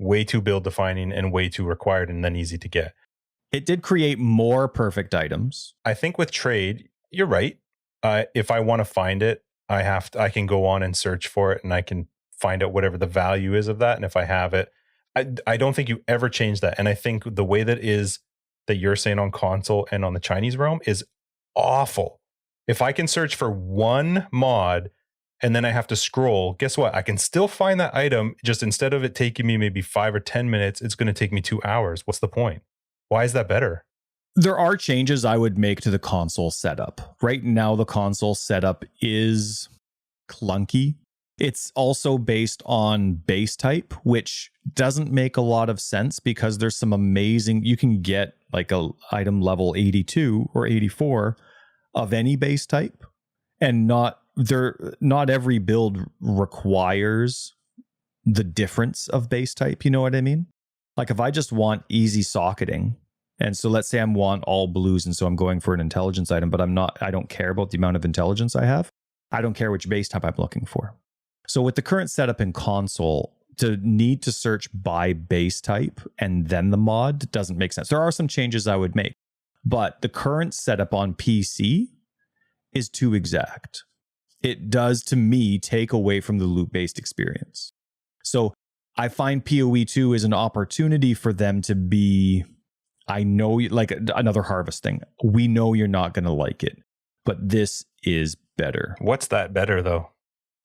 way too build defining, and way too required and then easy to get. It did create more perfect items. I think with trade, you're right. If I want to find it, I can go on and search for it, and I can find out whatever the value is of that. And if I have it, I don't think you ever change that. And I think the way that you're saying on console and on the Chinese realm is awful. If I can search for one mod and then I have to scroll, guess what? I can still find that item. Just instead of it taking me maybe 5 or 10 minutes, it's going to take me 2 hours. What's the point? Why is that better? There are changes I would make to the console setup. Right now, the console setup is clunky. It's also based on base type, which doesn't make a lot of sense because there's some amazing, you can get like a item level 82 or 84 of any base type, and not every build requires the difference of base type. You know what I mean? Like if I just want easy socketing, and so let's say I want all blues, and so I'm going for an intelligence item, but I don't care about the amount of intelligence I have. I don't care which base type I'm looking for. So with the current setup in console, to need to search by base type and then the mod doesn't make sense. There are some changes I would make, but the current setup on PC is too exact. It does, to me, take away from the loot-based experience. So I find PoE 2 is an opportunity for them to be, I know, like another harvesting. We know you're not going to like it, but this is better. What's that better, though?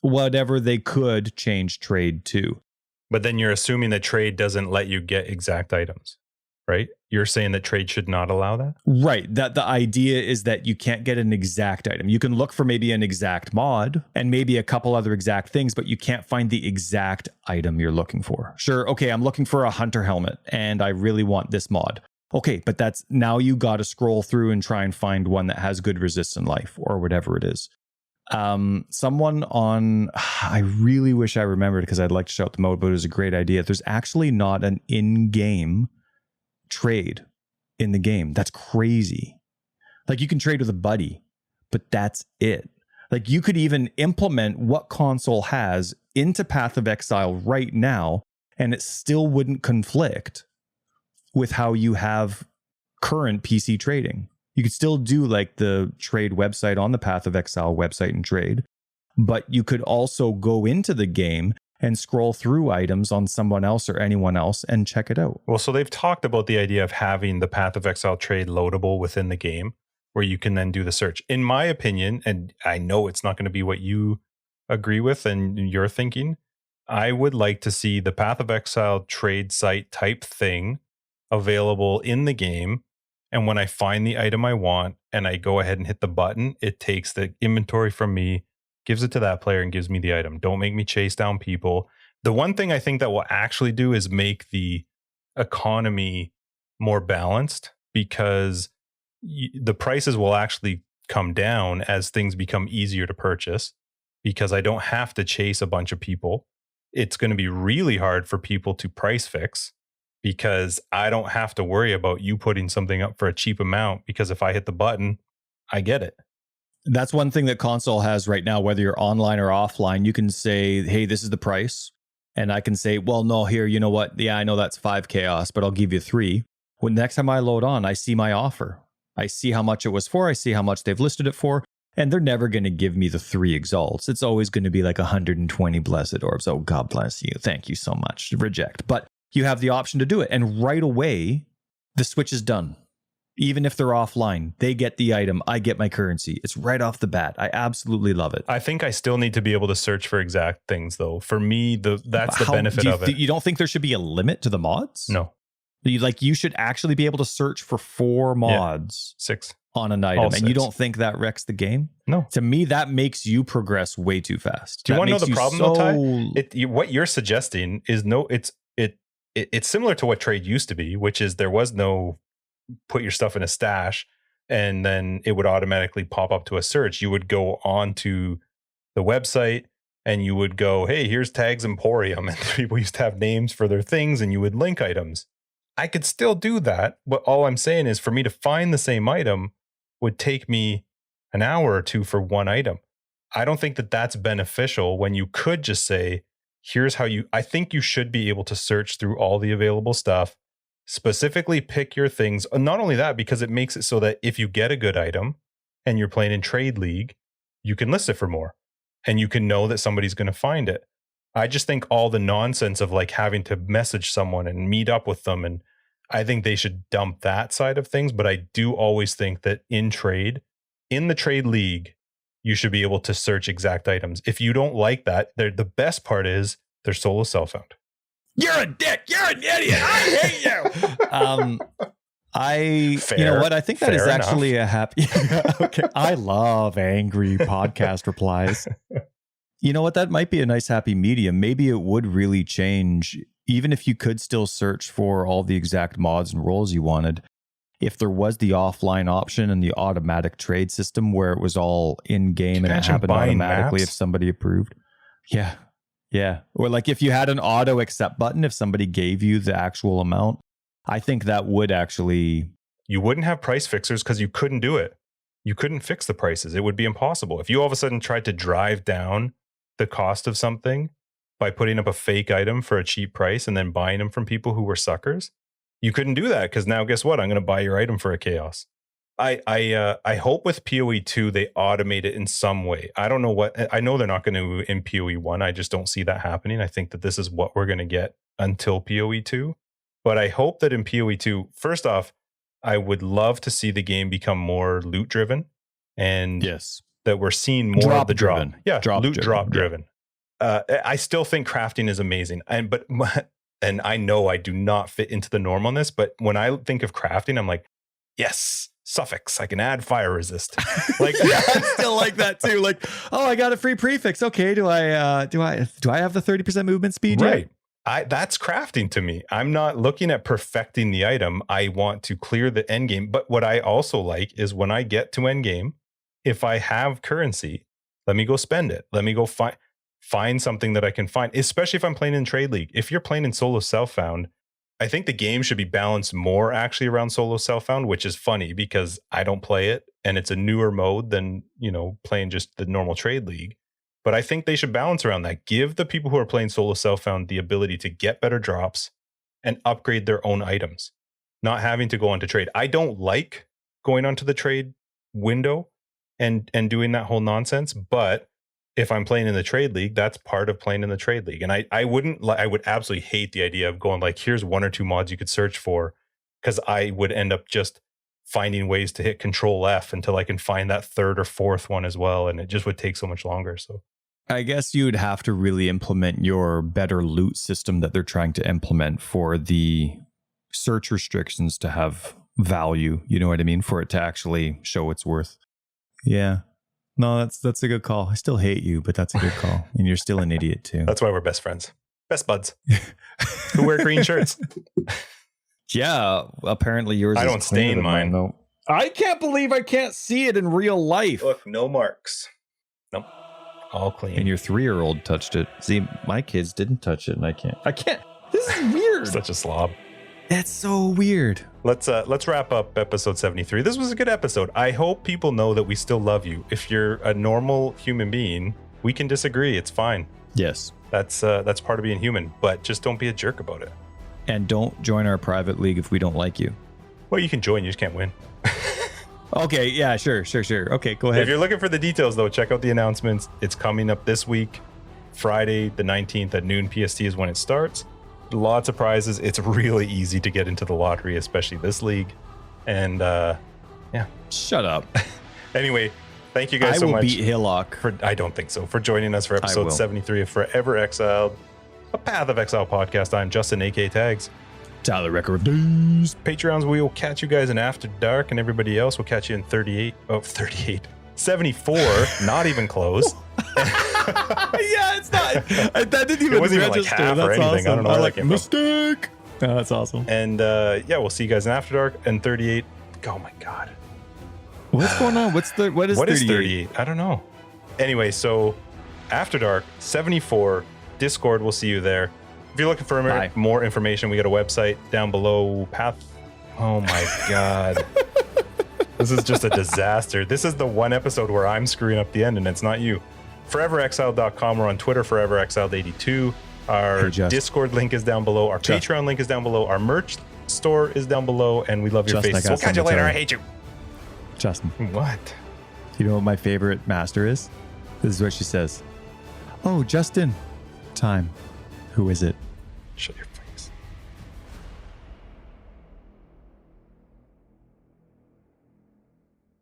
Whatever they could change trade to. But then you're assuming that trade doesn't let you get exact items, right? You're saying that trade should not allow that? Right. That the idea is that you can't get an exact item. You can look for maybe an exact mod and maybe a couple other exact things, but you can't find the exact item you're looking for. Sure. Okay. I'm looking for a hunter helmet and I really want this mod. Okay. But that's now you got to scroll through and try and find one that has good resistance life or whatever it is. Someone on, I really wish I remembered because I'd like to shout them out, but it was a great idea. There's actually not an in-game trade in the game. That's crazy. Like you can trade with a buddy, but that's it. Like you could even implement what console has into Path of Exile right now, and it still wouldn't conflict with how you have current PC trading. You could still do like the trade website on the Path of Exile website and trade, but you could also go into the game and scroll through items on someone else or anyone else and check it out. Well, so they've talked about the idea of having the Path of Exile trade loadable within the game where you can then do the search. In my opinion, and I know it's not going to be what you agree with and you're thinking, I would like to see the Path of Exile trade site type thing available in the game. And when I find the item I want and I go ahead and hit the button, it takes the inventory from me, gives it to that player and gives me the item. Don't make me chase down people. The one thing I think that will actually do is make the economy more balanced because the prices will actually come down as things become easier to purchase because I don't have to chase a bunch of people. It's going to be really hard for people to price fix because I don't have to worry about you putting something up for a cheap amount because if I hit the button, I get it. That's one thing that console has right now, whether you're online or offline. You can say, hey, this is the price. And I can say, well, no, here, you know what? Yeah, I know that's 5 chaos, but I'll give you 3. When next time I load on, I see my offer. I see how much it was for. I see how much they've listed it for. And they're never going to give me the 3 exalts. It's always going to be like 120 blessed orbs. Oh, God bless you. Thank you so much. Reject. But you have the option to do it. And right away, the switch is done. Even if they're offline, they get the item. I get my currency. It's right off the bat. I absolutely love it. I think I still need to be able to search for exact things, though. For me, that's the benefit of it. You don't think there should be a limit to the mods? No. You should actually be able to search for 4 mods. 6. On an item. And you don't think that wrecks the game? No. To me, that makes you progress way too fast. Do you want to know the problem, though, Ty? What you're suggesting is it's similar to what trade used to be, which is there was no put your stuff in a stash and then it would automatically pop up to a search. You would go on to the website and you would go, hey, here's Tags Emporium. And people used to have names for their things and you would link items. I could still do that. But all I'm saying is for me to find the same item would take me an hour or 2 for one item. I don't think that that's beneficial when you could just say, here's how I think you should be able to search through all the available stuff, specifically pick your things. Not only that, because it makes it so that if you get a good item and you're playing in Trade League, you can list it for more and you can know that somebody's going to find it. I just think all the nonsense of like having to message someone and meet up with them, and I think they should dump that side of things. But I do always think that in the Trade League, you should be able to search exact items. If you don't like that, the best part is they're solo self-found. You're a dick. You're an idiot. I hate you. You know what? I think that is actually a happy. Okay. I love angry podcast replies. You know what? That might be a nice happy medium. Maybe it would really change, even if you could still search for all the exact mods and roles you wanted. If there was the offline option and the automatic trade system where it was all in game and it happened automatically maps? If somebody approved. Yeah. Yeah. Or like if you had an auto accept button, if somebody gave you the actual amount, I think that would actually. You wouldn't have price fixers because you couldn't do it. You couldn't fix the prices. It would be impossible. If you all of a sudden tried to drive down the cost of something by putting up a fake item for a cheap price and then buying them from people who were suckers, you couldn't do that because now guess what? I'm going to buy your item for a chaos. I hope with PoE 2 they automate it in some way. I don't know what. I know they're not going to in PoE 1. I just don't see that happening. I think that this is what we're going to get until PoE 2. But I hope that in PoE 2, first off, I would love to see the game become more loot driven, and yes, that we're seeing more drop of the driven. Yeah, loot drop driven. I still think crafting is amazing, and I know I do not fit into the norm on this, but when I think of crafting, I'm like, yes. Suffix, I can add fire resist. Like yeah, I still like that too. Like, oh, I got a free prefix. Okay, do I have the 30% movement speed? Right. That's crafting to me. I'm not looking at perfecting the item. I want to clear the end game. But what I also like is when I get to end game, if I have currency, let me go spend it. Let me go find something that I can find, especially if I'm playing in Trade League. If you're playing in solo self-found, I think the game should be balanced more actually around solo self-found, which is funny because I don't play it and it's a newer mode than, playing just the normal Trade League. But I think they should balance around that. Give the people who are playing solo self-found the ability to get better drops and upgrade their own items, not having to go onto trade. I don't like going onto the trade window and doing that whole nonsense, but if I'm playing in the Trade League, that's part of playing in the Trade League. And I would absolutely hate the idea of going like, here's 1 or 2 mods you could search for, because I would end up just finding ways to hit Control F until I can find that 3rd or 4th one as well. And it just would take so much longer. So I guess you would have to really implement your better loot system that they're trying to implement for the search restrictions to have value. You know what I mean? For it to actually show its worth. Yeah. No, that's a good call. I still hate you, but that's a good call. And you're still an idiot too. That's why we're best friends. Best buds. Who wear green shirts. Yeah, apparently yours I don't stain mine though. I can't believe I can't see it in real life. Look, no marks. Nope. All clean. And your 3-year-old touched it. See, my kids didn't touch it and I can't. This is weird. Such a slob. That's so weird. Let's wrap up episode 73. This was a good episode. I hope people know that we still love you. If you're a normal human being, we can disagree. It's fine. Yes. That's part of being human, but just don't be a jerk about it. And don't join our private league if we don't like you. Well, you can join, you just can't win. Okay, yeah, sure. Okay, go ahead. If you're looking for the details, though, check out the announcements. It's coming up this week. Friday, the 19th at noon PST is when it starts. Lots of prizes. It's really easy to get into the lottery, especially this league. And yeah. Shut up. Anyway, thank you guys so much. I will beat Hillock. I don't think so. For joining us for episode 73 of Forever Exiled, a Path of Exile podcast. I'm Justin, A.K. Tags. Tyler Record. Patreons, we will catch you guys in After Dark, and everybody else will catch you in 74, not even close. Yeah, it's not. That didn't even register. Like half that's or anything. Awesome. I don't know. I like mistake. Oh, that's awesome. And yeah, we'll see you guys in After Dark and 38. Oh my God. What's going on? What is 38? I don't know. Anyway, so After Dark 74 Discord. We'll see you there. If you're looking for more information, we got a website down below. Oh my God. This is just a disaster. This is the one episode where I'm screwing up the end and it's not you. foreverexiled.com. We're on Twitter, foreverexiled82. Our Discord link is down below. Our Patreon link is down below. Our merch store is down below. And we love your faces. We'll catch you later. I hate you. Justin. What? You know what my favorite master is? This is what she says. Oh, Justin. Time. Who is it? Shut your